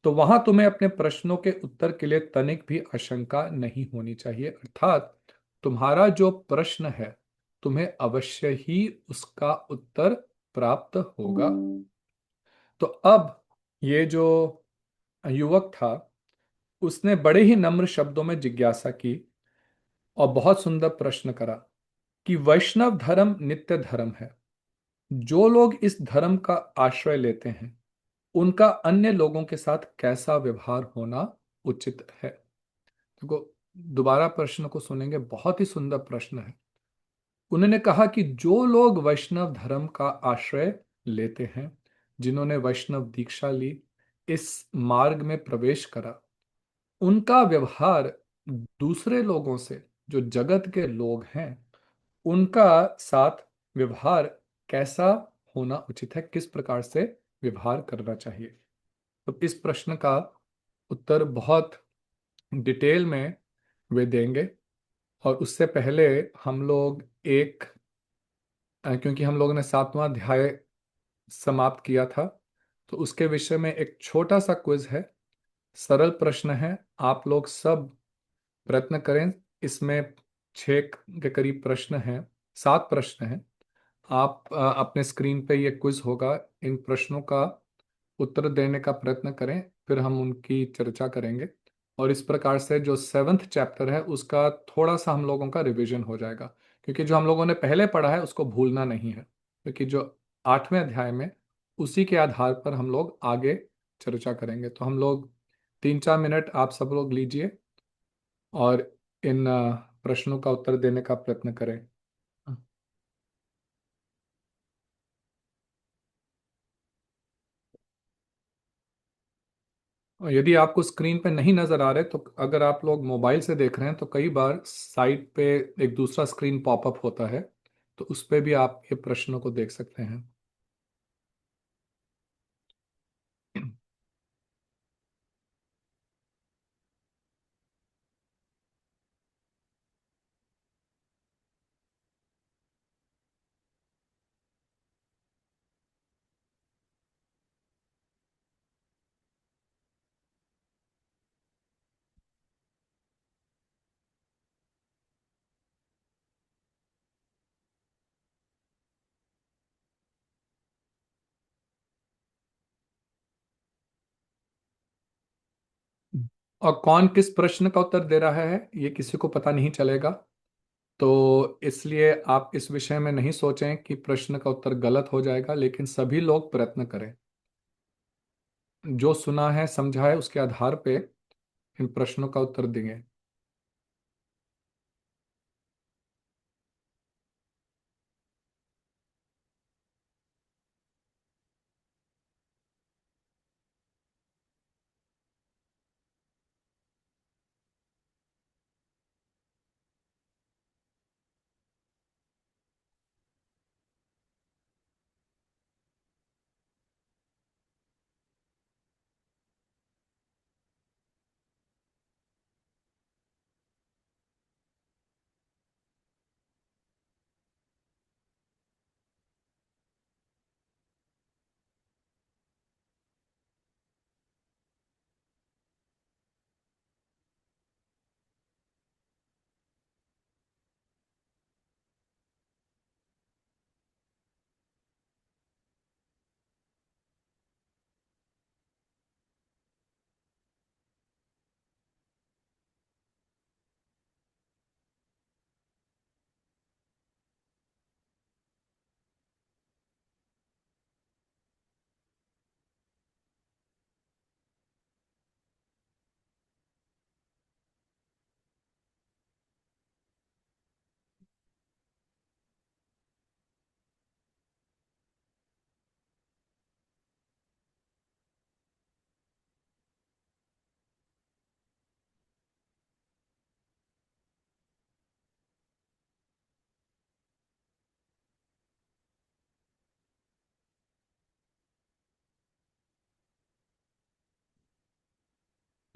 तो वहां तुम्हें अपने प्रश्नों के उत्तर के लिए तनिक भी आशंका नहीं होनी चाहिए। अर्थात तुम्हारा जो प्रश्न है, तुम्हें अवश्य ही उसका उत्तर प्राप्त होगा। तो अब ये जो युवक था, उसने बड़े ही नम्र शब्दों में जिज्ञासा की और बहुत सुंदर प्रश्न करा कि वैष्णव धर्म नित्य धर्म है। जो लोग इस धर्म का आश्रय लेते हैं, उनका अन्य लोगों के साथ कैसा व्यवहार होना उचित है। देखो, दोबारा प्रश्न को सुनेंगे, बहुत ही सुंदर प्रश्न है। उन्होंने कहा कि जो लोग वैष्णव धर्म का आश्रय लेते हैं, जिन्होंने वैष्णव दीक्षा ली, इस मार्ग में प्रवेश करा, उनका व्यवहार दूसरे लोगों से, जो जगत के लोग हैं, उनका साथ व्यवहार कैसा होना उचित है, किस प्रकार से व्यवहार करना चाहिए। तो इस प्रश्न का उत्तर बहुत डिटेल में वे देंगे। और उससे पहले हम लोग एक क्योंकि हम लोगों ने 7वां अध्याय समाप्त किया था, तो उसके विषय में एक छोटा सा क्विज है। सरल प्रश्न है, आप लोग सब प्रयत्न करें। इसमें 6 के करीब प्रश्न हैं, 7 प्रश्न हैं। आप अपने स्क्रीन पे ये क्विज होगा, इन प्रश्नों का उत्तर देने का प्रयत्न करें, फिर हम उनकी चर्चा करेंगे। और इस प्रकार से जो 7वां चैप्टर है उसका थोड़ा सा हम लोगों का रिवीजन हो जाएगा, क्योंकि जो हम लोगों ने पहले पढ़ा है उसको भूलना नहीं है। क्योंकि जो 8वें अध्याय में उसी के आधार पर हम लोग आगे चर्चा करेंगे। तो हम लोग 3-4 मिनट आप सब लोग लीजिए और इन प्रश्नों का उत्तर देने का प्रयत्न करें। और यदि आपको स्क्रीन पे नहीं नजर आ रहे, तो अगर आप लोग मोबाइल से देख रहे हैं तो कई बार साइड पे एक दूसरा स्क्रीन पॉपअप होता है, तो उस पे भी आप ये प्रश्नों को देख सकते हैं। और कौन किस प्रश्न का उत्तर दे रहा है ये किसी को पता नहीं चलेगा। तो इसलिए आप इस विषय में नहीं सोचें कि प्रश्न का उत्तर गलत हो जाएगा, लेकिन सभी लोग प्रयत्न करें। जो सुना है समझा है उसके आधार पे इन प्रश्नों का उत्तर देंगे।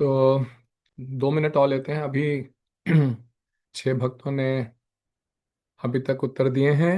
तो 2 मिनट और लेते हैं अभी। 6 भक्तों ने अभी तक उत्तर दिए हैं।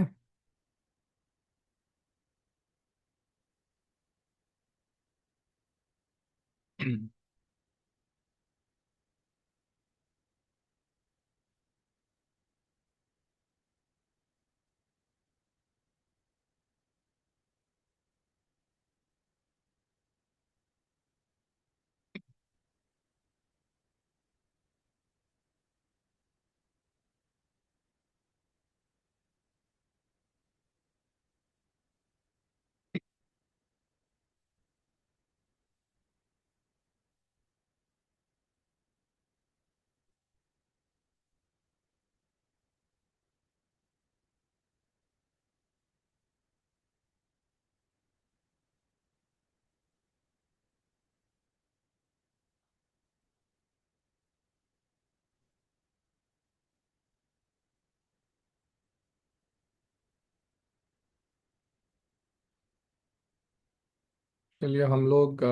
चलिए हम लोग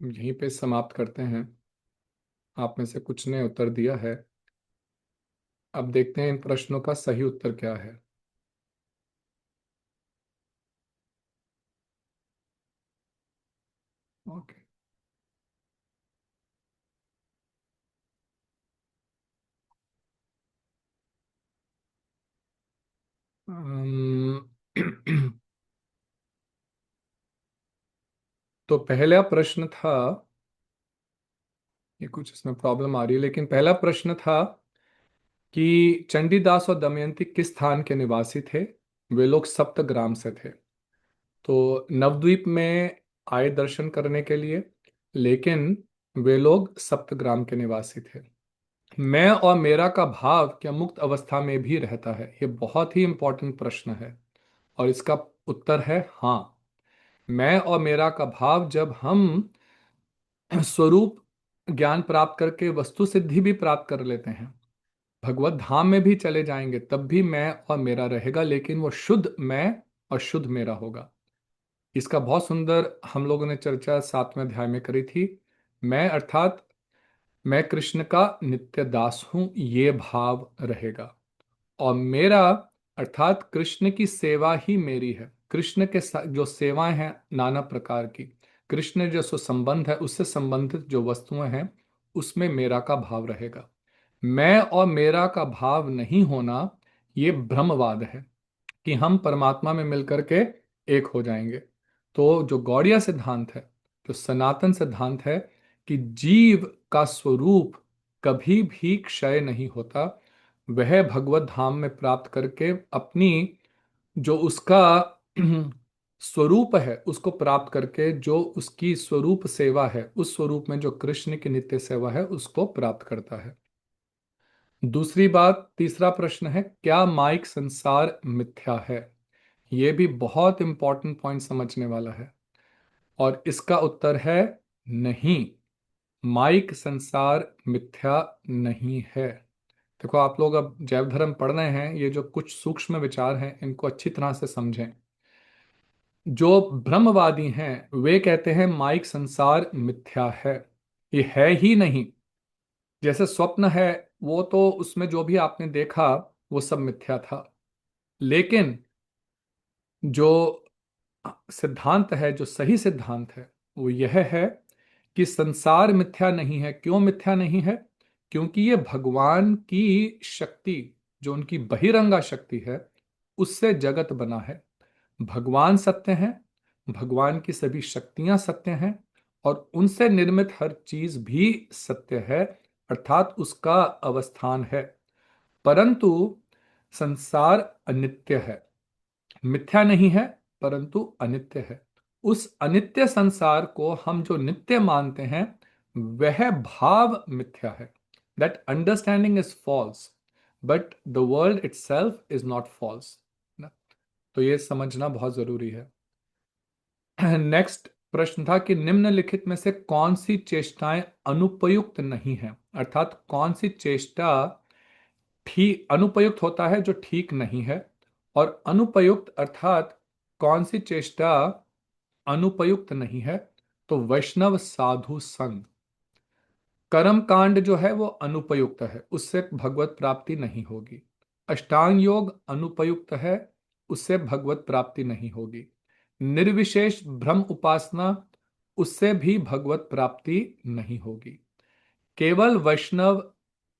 यहीं पे समाप्त करते हैं। आप में से कुछ ने उत्तर दिया है। अब देखते हैं इन प्रश्नों का सही उत्तर क्या है। ओके। अम्म, तो पहला प्रश्न था, ये कुछ इसमें प्रॉब्लम आ रही है, लेकिन पहला प्रश्न था कि चंडीदास और दमयंती किस स्थान के निवासी थे। वे लोग सप्तग्राम से थे। तो नवद्वीप में आए दर्शन करने के लिए, लेकिन वे लोग सप्तग्राम के निवासी थे। मैं और मेरा का भाव क्या मुक्त अवस्था में भी रहता है? ये बहुत ही इंपॉर्टेंट प्रश्न है और इसका उत्तर है हाँ। मैं और मेरा का भाव जब हम स्वरूप ज्ञान प्राप्त करके वस्तु सिद्धि भी प्राप्त कर लेते हैं, भगवत धाम में भी चले जाएंगे, तब भी मैं और मेरा रहेगा, लेकिन वो शुद्ध मैं और शुद्ध मेरा होगा। इसका बहुत सुंदर हम लोगों ने चर्चा 7वें अध्याय में करी थी। मैं अर्थात मैं कृष्ण का नित्य दास हूं, ये भाव रहेगा। और मेरा अर्थात कृष्ण की सेवा ही मेरी है। कृष्ण के साथ जो सेवाएं हैं नाना प्रकार की, कृष्ण जो सो संबंध है उससे संबंधित जो वस्तुएं हैं, उसमें मेरा का भाव रहेगा। मैं और मेरा का भाव नहीं होना, ये भ्रमवाद है कि हम परमात्मा में मिलकर के एक हो जाएंगे। तो जो गौड़िया सिद्धांत है, जो सनातन सिद्धांत है कि जीव का स्वरूप कभी भी क्षय नहीं होता, वह भगवत धाम में प्राप्त करके अपनी जो उसका स्वरूप है उसको प्राप्त करके, जो उसकी स्वरूप सेवा है उस स्वरूप में जो कृष्ण की नित्य सेवा है उसको प्राप्त करता है। दूसरी बात, तीसरा प्रश्न है क्या माइक संसार मिथ्या है? ये भी बहुत इंपॉर्टेंट पॉइंट समझने वाला है और इसका उत्तर है नहीं। माइक संसार मिथ्या नहीं है। देखो आप लोग अब जैव धर्म पढ़ रहे हैं, ये जो कुछ सूक्ष्म विचार हैं इनको अच्छी तरह से समझें। जो ब्रह्मवादी हैं वे कहते हैं माइक संसार मिथ्या है, ये है ही नहीं। जैसे स्वप्न है, वो तो उसमें जो भी आपने देखा वो सब मिथ्या था। लेकिन जो सिद्धांत है, जो सही सिद्धांत है, वो यह है कि संसार मिथ्या नहीं है। क्यों मिथ्या नहीं है? क्योंकि ये भगवान की शक्ति, जो उनकी बहिरंगा शक्ति है, उससे जगत बना है। भगवान सत्य हैं, भगवान की सभी शक्तियां सत्य हैं, और उनसे निर्मित हर चीज भी सत्य है, अर्थात उसका अवस्थान है। परंतु संसार अनित्य है, मिथ्या नहीं है परंतु अनित्य है। उस अनित्य संसार को हम जो नित्य मानते हैं, वह भाव मिथ्या है। That understanding is false, but the world itself is not false. तो ये समझना बहुत जरूरी है। नेक्स्ट प्रश्न था कि निम्नलिखित में से कौन सी चेष्टाएं अनुपयुक्त नहीं है, अर्थात कौन सी चेष्टा ठीक अनुपयुक्त होता है जो ठीक नहीं है, और अनुपयुक्त अर्थात कौन सी चेष्टा अनुपयुक्त नहीं है। तो वैष्णव साधु संग, कर्म कांड जो है वो अनुपयुक्त है, उससे भगवत प्राप्ति नहीं होगी। अष्टांग योग अनुपयुक्त है, उससे भगवत प्राप्ति नहीं होगी। निर्विशेष ब्रह्म उपासना, उससे भी भगवत प्राप्ति नहीं होगी। केवल वैष्णव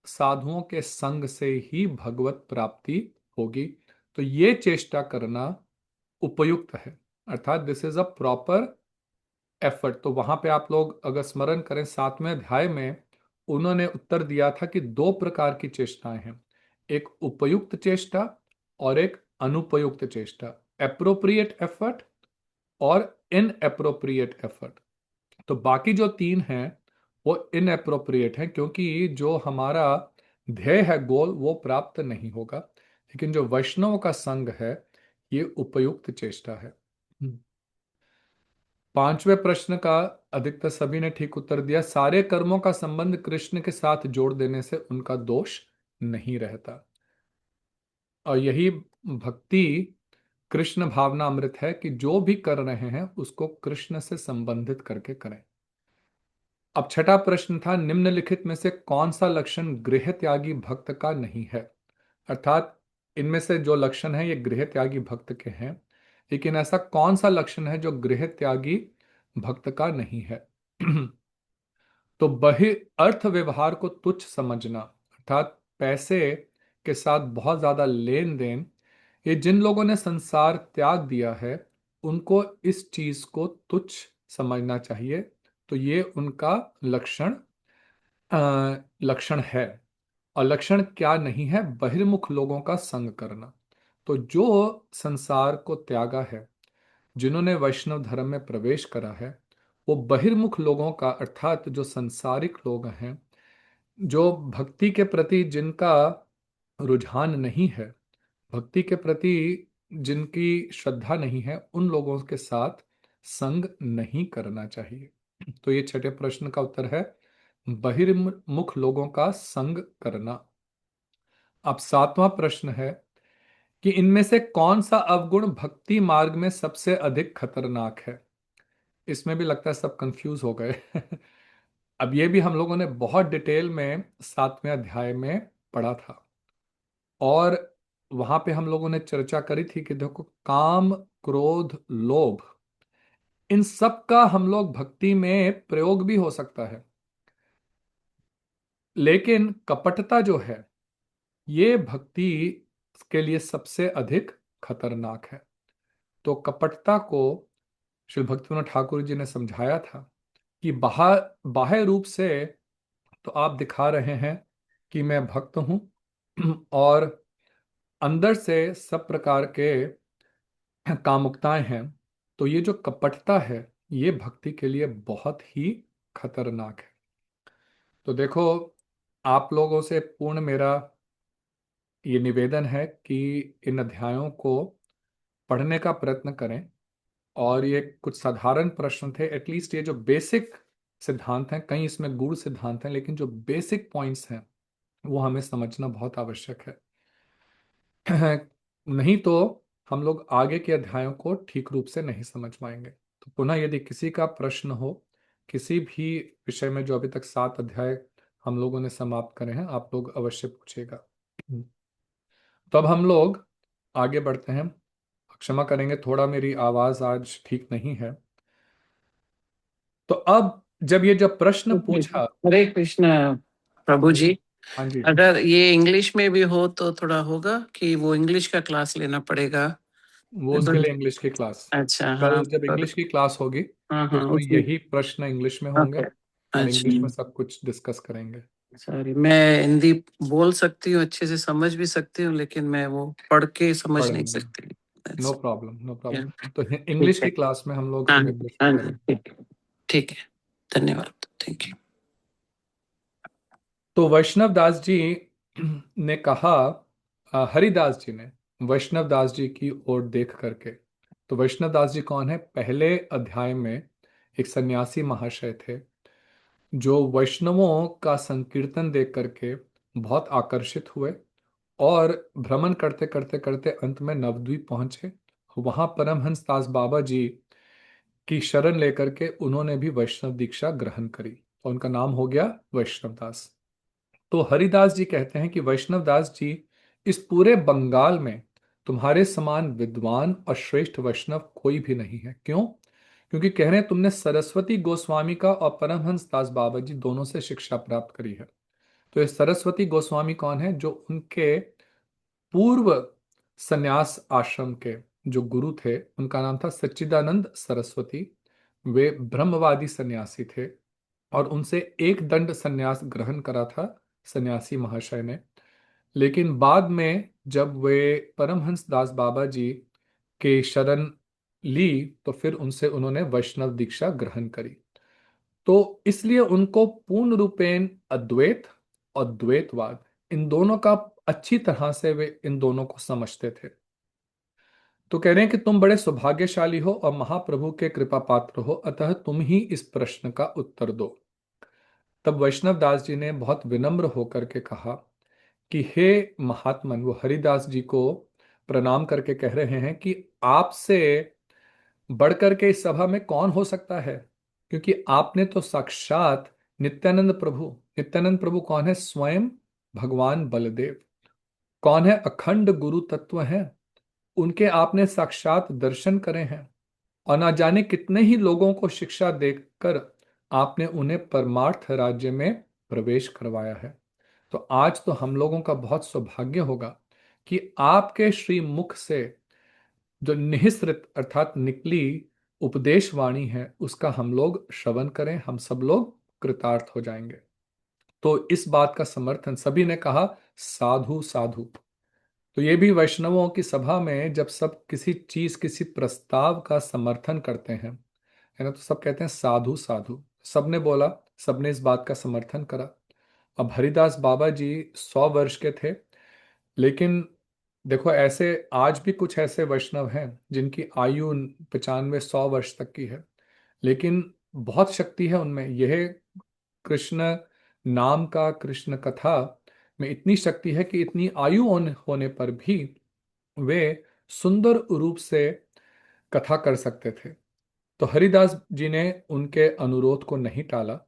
साधुओं के संग से ही भगवत प्राप्ति होगी। तो ये चेष्टा करना उपयुक्त है, अर्थात this is a proper effort. तो वहां पे आप लोग अगर स्मरण करें 7वें अध्याय में उन्होंने उत्तर दिया था कि दो प्रकार की चेष्टाएं हैं, एक उपयुक्त चेष्टा और एक अनुपयुक्त चेष्टा। एप्रोप्रिएट एफर्ट और इन एप्रोप्रिएट एफर्ट। तो बाकी जो तीन हैं वो इनएप्रोप्रिएट हैं, क्योंकि जो हमारा ध्येय है, गोल, वो प्राप्त नहीं होगा। लेकिन जो वैष्णव का संग है, ये उपयुक्त चेष्टा है। 5वें प्रश्न का अधिकतर सभी ने ठीक उत्तर दिया। सारे कर्मों का संबंध कृष्ण के साथ जोड़ देने से उनका दोष नहीं रहता। और यही भक्ति कृष्ण भावना अमृत है कि जो भी कर रहे हैं उसको कृष्ण से संबंधित करके करें। अब छठा प्रश्न था, निम्नलिखित में से कौन सा लक्षण गृह त्यागी भक्त का नहीं है। अर्थात इनमें से जो लक्षण है ये गृह त्यागी भक्त के हैं, लेकिन ऐसा कौन सा लक्षण है जो गृह त्यागी भक्त का नहीं है। तो बहि अर्थ व्यवहार को तुच्छ समझना, अर्थात पैसे के साथ बहुत ज्यादा लेन देन, ये जिन लोगों ने संसार त्याग दिया है उनको इस चीज को तुच्छ समझना चाहिए। तो ये उनका लक्षण लक्षण है। और लक्षण क्या नहीं है, बहिर्मुख लोगों का संग करना। तो जो संसार को त्यागा है, जिन्होंने वैष्णव धर्म में प्रवेश करा है, वो बहिर्मुख लोगों का, अर्थात जो संसारिक लोग हैं, जो भक्ति के प्रति जिनका रुझान नहीं है, भक्ति के प्रति जिनकी श्रद्धा नहीं है, उन लोगों के साथ संग नहीं करना चाहिए। तो ये छठे प्रश्न का उत्तर है बहिर्मुख लोगों का संग करना। अब सातवां प्रश्न है कि इनमें से कौन सा अवगुण भक्ति मार्ग में सबसे अधिक खतरनाक है। इसमें भी लगता है सब कंफ्यूज हो गए। अब ये भी हम लोगों ने बहुत डिटेल में सातवें अध्याय में पढ़ा था, और वहां पे हम लोगों ने चर्चा करी थी कि देखो, काम, क्रोध, लोभ, इन सब का हम लोग भक्ति में प्रयोग भी हो सकता है, लेकिन कपटता जो है ये भक्ति के लिए सबसे अधिक खतरनाक है। तो कपटता को श्री भक्तिविनोद ठाकुर जी ने समझाया था कि बाहर बाह्य रूप से तो आप दिखा रहे हैं कि मैं भक्त हूं, और अंदर से सब प्रकार के कामुकताएं हैं। तो ये जो कपटता है ये भक्ति के लिए बहुत ही खतरनाक है। तो देखो, आप लोगों से पूर्ण मेरा ये निवेदन है कि इन अध्यायों को पढ़ने का प्रयत्न करें। और ये कुछ साधारण प्रश्न थे, एटलीस्ट ये जो बेसिक सिद्धांत हैं, कई इसमें गूढ़ सिद्धांत हैं, लेकिन जो बेसिक पॉइंट्स हैं वो हमें समझना बहुत आवश्यक है। नहीं तो हम लोग आगे के अध्यायों को ठीक रूप से नहीं समझ पाएंगे। तो पुनः यदि किसी का प्रश्न हो किसी भी विषय में, जो अभी तक 7 अध्याय हम लोगों ने समाप्त करे हैं, आप लोग अवश्य पूछेगा। तो अब हम लोग आगे बढ़ते हैं। क्षमा करेंगे, थोड़ा मेरी आवाज आज ठीक नहीं है। तो अब जब ये जब प्रश्न पूछा। हरे कृष्ण प्रभु जी। हाँ जी, अगर ये इंग्लिश में भी हो तो थोड़ा होगा कि वो इंग्लिश का क्लास लेना पड़ेगा। वो उसके लिए इंग्लिश की क्लास। अच्छा, हाँ कल जब इंग्लिश की क्लास होगी हाँ तो हाँ उसमें उसमें। यही प्रश्न इंग्लिश में होंगे, ओके, और अच्छा। इंग्लिश में सब कुछ डिस्कस करेंगे। सॉरी, मैं हिंदी बोल सकती हूँ, अच्छे से समझ भी सकती हूँ, लेकिन मैं वो पढ़ के समझ पढ़ नहीं लेंगे, सकती। No That's- problem, no yeah, problem. तो इंग्लिश ठीक है। की क्लास में हम लोग हाँ फिर इंग्लिश में हाँ, करेंगे। ठीक है। धन्यवाद, थैंक यू। तो वैष्णव दास जी ने कहा, हरिदास जी ने वैष्णव दास जी की ओर देख करके। तो वैष्णव दास जी कौन है? पहले अध्याय में एक सन्यासी महाशय थे जो वैष्णवों का संकीर्तन देख करके बहुत आकर्षित हुए, और भ्रमण करते करते करते अंत में नवद्वीप पहुंचे। वहां परमहंस दास बाबा जी की शरण लेकर के उन्होंने भी वैष्णव दीक्षा ग्रहण करी, और उनका नाम हो गया वैष्णव दास। तो हरिदास जी कहते हैं कि वैष्णव दास जी, इस पूरे बंगाल में तुम्हारे समान विद्वान और श्रेष्ठ वैष्णव कोई भी नहीं है। क्यों? क्योंकि कह रहे हैं तुमने सरस्वती गोस्वामी का और परमहंस दास बाबा जी दोनों से शिक्षा प्राप्त करी है। तो ये सरस्वती गोस्वामी कौन है? जो उनके पूर्व संन्यास आश्रम के जो गुरु थे, उनका नाम था सच्चिदानंद सरस्वती। वे ब्रह्मवादी सन्यासी थे, और उनसे एक दंड सन्यास ग्रहण करा था सन्यासी महाशय ने। लेकिन बाद में जब वे परमहंस दास बाबा जी के शरण ली, तो फिर उनसे उन्होंने वैष्णव दीक्षा ग्रहण करी। तो इसलिए उनको पूर्ण रूपेण अद्वैत और द्वैतवाद, इन दोनों का अच्छी तरह से वे इन दोनों को समझते थे। तो कह रहे हैं कि तुम बड़े सौभाग्यशाली हो और महाप्रभु के कृपा पात्र हो, अतः तुम ही इस प्रश्न का उत्तर दो। तब वैष्णव दास जी ने बहुत विनम्र होकर के कहा कि हे महात्मन, वो हरिदास जी को प्रणाम करके कह रहे हैं कि आपसे बढ़कर के इस सभा में कौन हो सकता है, क्योंकि आपने तो साक्षात नित्यानंद प्रभु कौन है? स्वयं भगवान बलदेव। कौन है? अखंड गुरु तत्व हैं। उनके आपने साक्षात दर्शन करे हैं, और ना जाने कितने ही लोगों को शिक्षा देकर आपने उन्हें परमार्थ राज्य में प्रवेश करवाया है। तो आज तो हम लोगों का बहुत सौभाग्य होगा कि आपके श्री मुख से जो निहिसृत अर्थात निकली उपदेश वाणी है उसका हम लोग श्रवण करें, हम सब लोग कृतार्थ हो जाएंगे। तो इस बात का समर्थन सभी ने कहा, साधु साधु। तो ये भी वैष्णवों की सभा में जब सब किसी चीज किसी प्रस्ताव का समर्थन करते हैं, है ना, तो सब कहते हैं साधु साधु। सबने बोला, सबने इस बात का समर्थन करा। अब हरिदास बाबा जी 100 वर्ष के थे, लेकिन देखो ऐसे आज भी कुछ ऐसे वैष्णव हैं जिनकी आयु 95-100 वर्ष तक की है, लेकिन बहुत शक्ति है उनमें। यह कृष्ण नाम का, कृष्ण कथा में इतनी शक्ति है कि इतनी आयु होने पर भी वे सुंदर रूप से कथा कर सकते थे। तो हरिदास जी ने उनके अनुरोध को नहीं टाला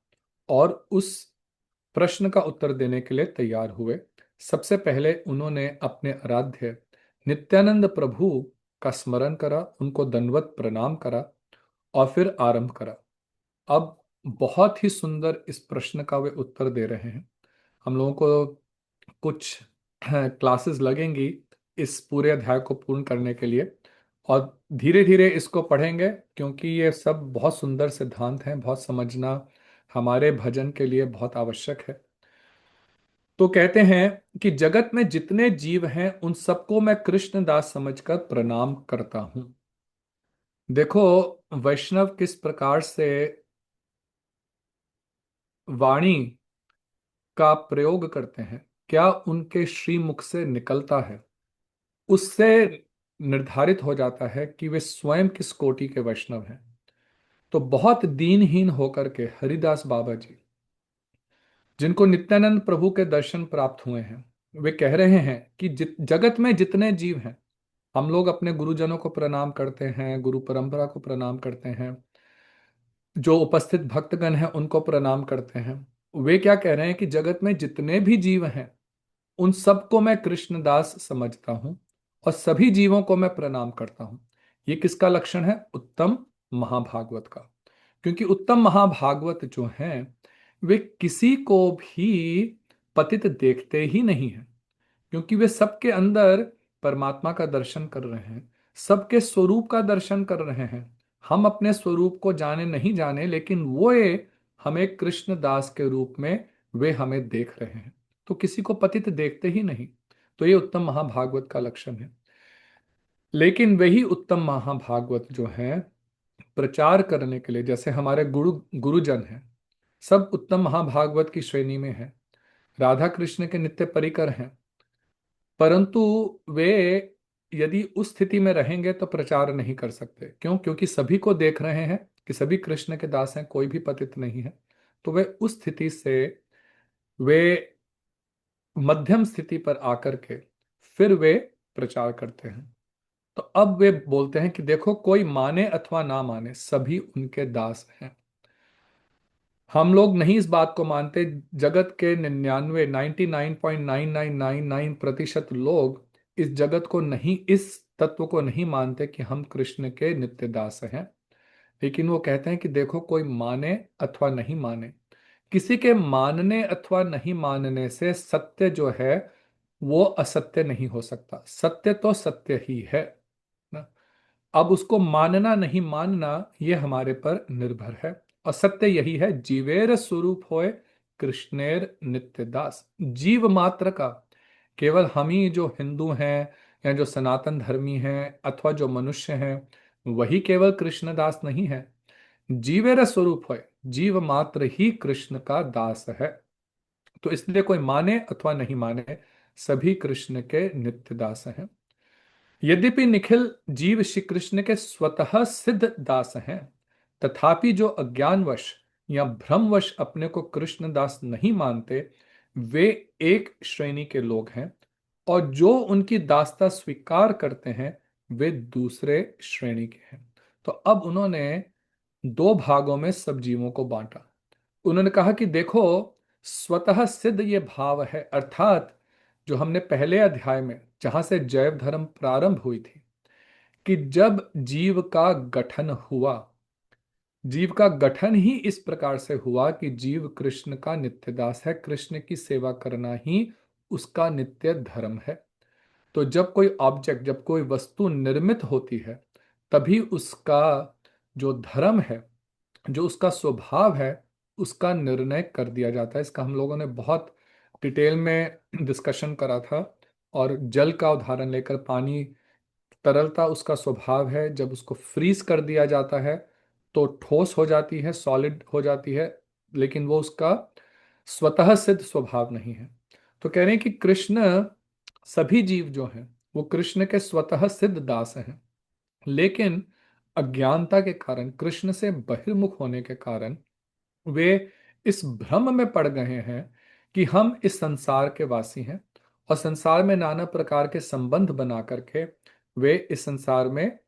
और उस प्रश्न का उत्तर देने के लिए तैयार हुए। सबसे पहले उन्होंने अपने आराध्य नित्यानंद प्रभु का स्मरण करा, उनको दंडवत प्रणाम करा और फिर आरंभ करा। अब बहुत ही सुंदर इस प्रश्न का वे उत्तर दे रहे हैं। हम लोगों को कुछ क्लासेस लगेंगी इस पूरे अध्याय को पूर्ण करने के लिए, और धीरे धीरे इसको पढ़ेंगे, क्योंकि ये सब बहुत सुंदर सिद्धांत हैं, बहुत समझना हमारे भजन के लिए बहुत आवश्यक है। तो कहते हैं कि जगत में जितने जीव हैं उन सबको मैं कृष्णदास समझकर प्रणाम करता हूं। देखो वैष्णव किस प्रकार से वाणी का प्रयोग करते हैं, क्या उनके श्रीमुख से निकलता है, उससे निर्धारित हो जाता है कि वे स्वयं किस कोटि के वैष्णव हैं। तो बहुत दीनहीन होकर के हरिदास बाबा जी, जिनको नित्यानंद प्रभु के दर्शन प्राप्त हुए हैं, वे कह रहे हैं कि जगत में जितने जीव हैं, हम लोग अपने गुरुजनों को प्रणाम करते हैं, गुरु परंपरा को प्रणाम करते हैं, जो उपस्थित भक्तगण हैं उनको प्रणाम करते हैं। वे क्या कह रहे हैं कि जगत में जितने भी जीव हैं उन सबको मैं कृष्णदास समझता हूं और सभी जीवों को मैं प्रणाम करता हूं। ये किसका लक्षण है? उत्तम महाभागवत का। क्योंकि उत्तम महाभागवत जो हैं वे किसी को भी पतित देखते ही नहीं हैं, क्योंकि वे सबके अंदर परमात्मा का दर्शन कर रहे हैं, सबके स्वरूप का दर्शन कर रहे हैं। हम अपने स्वरूप को जाने नहीं जाने, लेकिन वो ये हमें कृष्ण दास के रूप में वे हमें देख रहे हैं, तो किसी को पतित देखते ही नहीं। तो ये उत्तम महाभागवत का लक्षण है। लेकिन वही उत्तम महाभागवत जो है प्रचार करने के लिए, जैसे हमारे गुरुजन हैं, सब उत्तम महाभागवत की श्रेणी में है, राधा कृष्ण के नित्य परिकर हैं, परंतु वे यदि उस स्थिति में रहेंगे तो प्रचार नहीं कर सकते। क्यों? क्योंकि सभी को देख रहे हैं कि सभी कृष्ण के दास हैं, कोई भी पतित नहीं है। तो वे उस स्थिति से वे मध्यम स्थिति पर आकर के फिर वे प्रचार करते हैं। तो अब वे बोलते हैं कि देखो, कोई माने अथवा ना माने, सभी उनके दास हैं। हम लोग नहीं इस बात को मानते। जगत के 99.99999% लोग इस जगत को नहीं, इस तत्व को नहीं मानते कि हम कृष्ण के नित्य दास हैं। लेकिन वो कहते हैं कि देखो, कोई माने अथवा नहीं माने, किसी के मानने अथवा नहीं मानने से सत्य जो है वो असत्य नहीं हो सकता। सत्य तो सत्य ही है ना। अब उसको मानना नहीं मानना ये हमारे पर निर्भर है। और सत्य यही है, जीवेर स्वरूप होए कृष्णेर नित्य दास। जीव मात्र का, केवल हम ही जो हिंदू हैं या जो सनातन धर्मी हैं अथवा जो मनुष्य हैं, वही केवल कृष्णदास नहीं है। जीवेर स्वरूप होए, जीव मात्र ही कृष्ण का दास है। तो इसलिए कोई माने अथवा नहीं माने, सभी कृष्ण के नित्य दास हैं। यद्यपि निखिल जीव श्री कृष्ण के स्वतः सिद्ध दास हैं, तथापि जो अज्ञानवश या भ्रमवश अपने को कृष्ण दास नहीं मानते, वे एक श्रेणी के लोग हैं और जो उनकी दास्ता स्वीकार करते हैं वे दूसरे श्रेणी के हैं। तो अब उन्होंने दो भागों में सब जीवों को बांटा। उन्होंने कहा कि देखो, स्वतः सिद्ध ये भाव है, अर्थात जो हमने पहले अध्याय में जहां से जैव धर्म प्रारंभ हुई थी, कि जब जीव का गठन हुआ, जीव का गठन ही इस प्रकार से हुआ कि जीव कृष्ण का नित्य दास है, कृष्ण की सेवा करना ही उसका नित्य धर्म है। तो जब कोई ऑब्जेक्ट, जब कोई वस्तु निर्मित होती है, तभी उसका जो धर्म है, जो उसका स्वभाव है, उसका निर्णय कर दिया जाता है। इसका हम लोगों ने बहुत डिटेल में डिस्कशन करा था। और जल का उदाहरण लेकर, पानी तरलता उसका स्वभाव है, जब उसको फ्रीज कर दिया जाता है तो ठोस हो जाती है, सॉलिड हो जाती है, लेकिन वो उसका स्वतः सिद्ध स्वभाव नहीं है। तो कह रहे हैं कि कृष्ण, सभी जीव जो हैं वो कृष्ण के स्वतः सिद्ध दास हैं, लेकिन अज्ञानता के कारण, कृष्ण से बहिर्मुख होने के कारण वे इस भ्रम में पड़ गए हैं कि हम इस संसार के वासी हैं, और संसार में नाना प्रकार के संबंध बना करके वे इस संसार में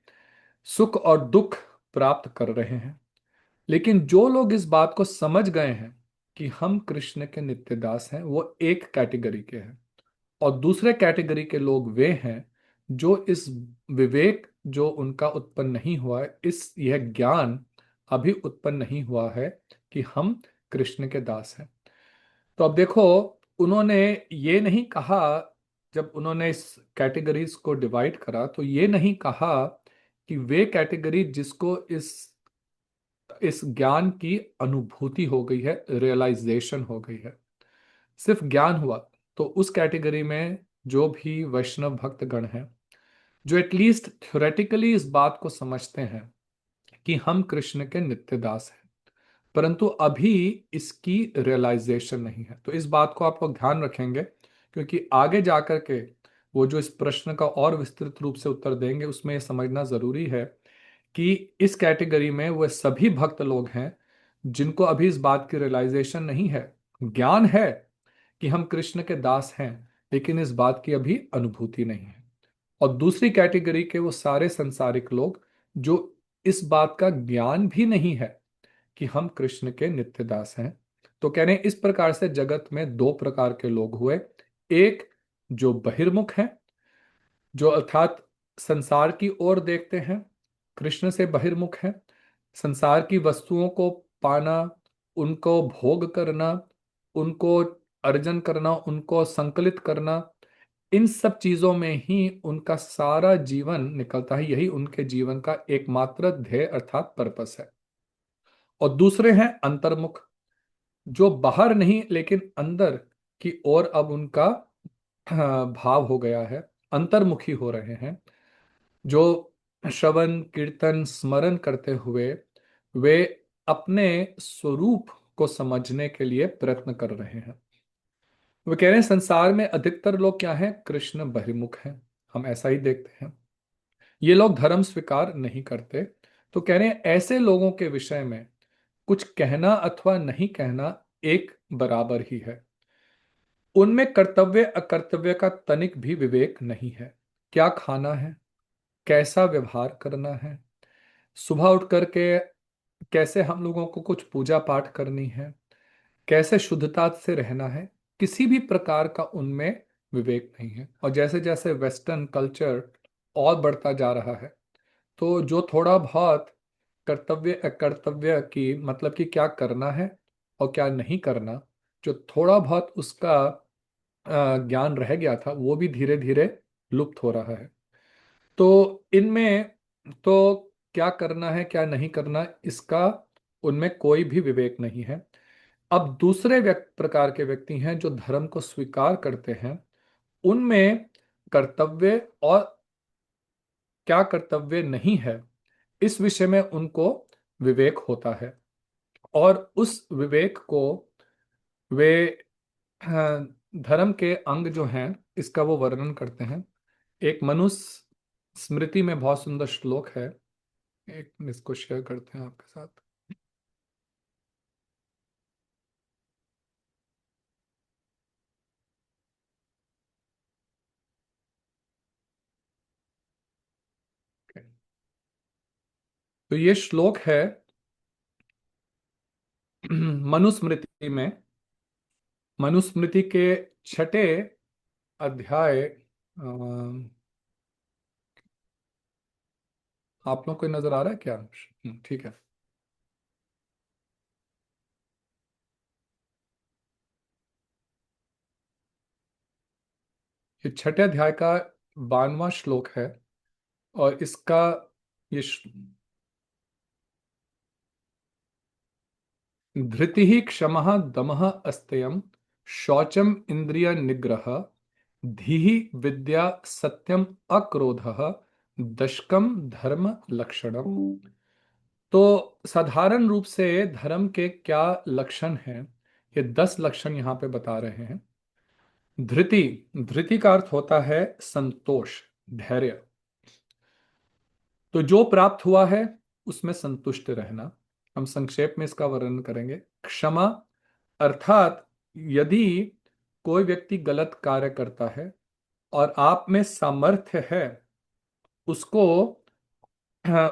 सुख और दुख प्राप्त कर रहे हैं। लेकिन जो लोग इस बात को समझ गए हैं कि हम कृष्ण के नित्य दास हैं, वो एक कैटेगरी के हैं। और दूसरे कैटेगरी के लोग वे हैं जो इस विवेक जो उनका उत्पन्न नहीं हुआ है, इस यह ज्ञान अभी उत्पन्न नहीं हुआ है कि हम कृष्ण के दास हैं। तो अब देखो, उन्होंने ये नहीं कहा, जब उन्होंने इस कैटेगरीज को डिवाइड करा तो ये नहीं कहा कि वे कैटेगरी जिसको इस ज्ञान की अनुभूति हो गई है, रियलाइजेशन हो गई है, सिर्फ ज्ञान हुआ, तो उस कैटेगरी में जो भी वैष्णव भक्तगण हैं, जो एटलीस्ट थ्योरेटिकली इस बात को समझते हैं कि हम कृष्ण के नित्य दास हैं, परंतु अभी इसकी रियलाइजेशन नहीं है। तो इस बात को आप लोग ध्यान रखेंगे, क्योंकि आगे जाकर के वो जो इस प्रश्न का और विस्तृत रूप से उत्तर देंगे, उसमें यह समझना जरूरी है कि इस कैटेगरी में वह सभी भक्त लोग हैं जिनको अभी इस बात की रियलाइजेशन नहीं है। ज्ञान है कि हम कृष्ण के दास हैं, लेकिन इस बात की अभी अनुभूति नहीं है। और दूसरी कैटेगरी के वो सारे संसारिक लोग जो इस बात का ज्ञान भी नहीं है कि हम कृष्ण के नित्य दास हैं। तो कह रहे हैं इस प्रकार से जगत में दो प्रकार के लोग हुए। एक जो बहिर्मुख हैं, जो अर्थात संसार की ओर देखते हैं, कृष्ण से बहिर्मुख हैं, संसार की वस्तुओं को पाना, उनको भोग करना, उनको अर्जन करना, उनको संकलित करना, इन सब चीजों में ही उनका सारा जीवन निकलता है। यही उनके जीवन का एकमात्र ध्येय अर्थात पर्पस है। और दूसरे हैं अंतर्मुख, जो बाहर नहीं लेकिन अंदर की ओर अब उनका भाव हो गया है, अंतर्मुखी हो रहे हैं, जो श्रवण कीर्तन स्मरण करते हुए वे अपने स्वरूप को समझने के लिए प्रयत्न कर रहे हैं। वे कह रहे हैं संसार में अधिकतर लोग क्या हैं, कृष्ण बहिर्मुख हैं। हम ऐसा ही देखते हैं, ये लोग धर्म स्वीकार नहीं करते। तो कह रहे हैं ऐसे लोगों के विषय में कुछ कहना अथवा नहीं कहना एक बराबर ही है। उनमें कर्तव्य अकर्तव्य का तनिक भी विवेक नहीं है। क्या खाना है, कैसा व्यवहार करना है, सुबह उठ करके कैसे हम लोगों को कुछ पूजा पाठ करनी है, कैसे शुद्धता से रहना है, किसी भी प्रकार का उनमें विवेक नहीं है। और जैसे जैसे वेस्टर्न कल्चर और बढ़ता जा रहा है, तो जो थोड़ा बहुत कर्तव्य अकर्तव्य की, मतलब कि क्या करना है और क्या नहीं करना, जो थोड़ा बहुत उसका ज्ञान रह गया था, वो भी धीरे धीरे लुप्त हो रहा है। तो इनमें तो क्या करना है क्या नहीं करना, इसका उनमें कोई भी विवेक नहीं है। अब दूसरे प्रकार के व्यक्ति हैं जो धर्म को स्वीकार करते हैं, उनमें कर्तव्य और क्या कर्तव्य नहीं है, इस विषय में उनको विवेक होता है। और उस विवेक को वे हाँ, धर्म के अंग जो हैं इसका वो वर्णन करते हैं। एक मनुस्मृति स्मृति में बहुत सुंदर श्लोक है, एक इसको शेयर करते हैं आपके साथ। तो ये श्लोक है मनुस्मृति में, मनुस्मृति के छठे अध्याय। आप लोग को नजर आ रहा है क्या? ठीक है। ये छठे अध्याय का 52वां श्लोक है। और इसका ये धृति ही क्षमः दमः अस्तेयम शौचम इंद्रिय निग्रह धीहि विद्या सत्यम अक्रोधः दशकम धर्म लक्षणम। तो साधारण रूप से धर्म के क्या लक्षण हैं, ये 10 लक्षण यहाँ पे बता रहे हैं। धृति, धृति का अर्थ होता है संतोष, धैर्य। तो जो प्राप्त हुआ है उसमें संतुष्ट रहना। हम संक्षेप में इसका वर्णन करेंगे। क्षमा अर्थात यदि कोई व्यक्ति गलत कार्य करता है और आप में सामर्थ्य है उसको,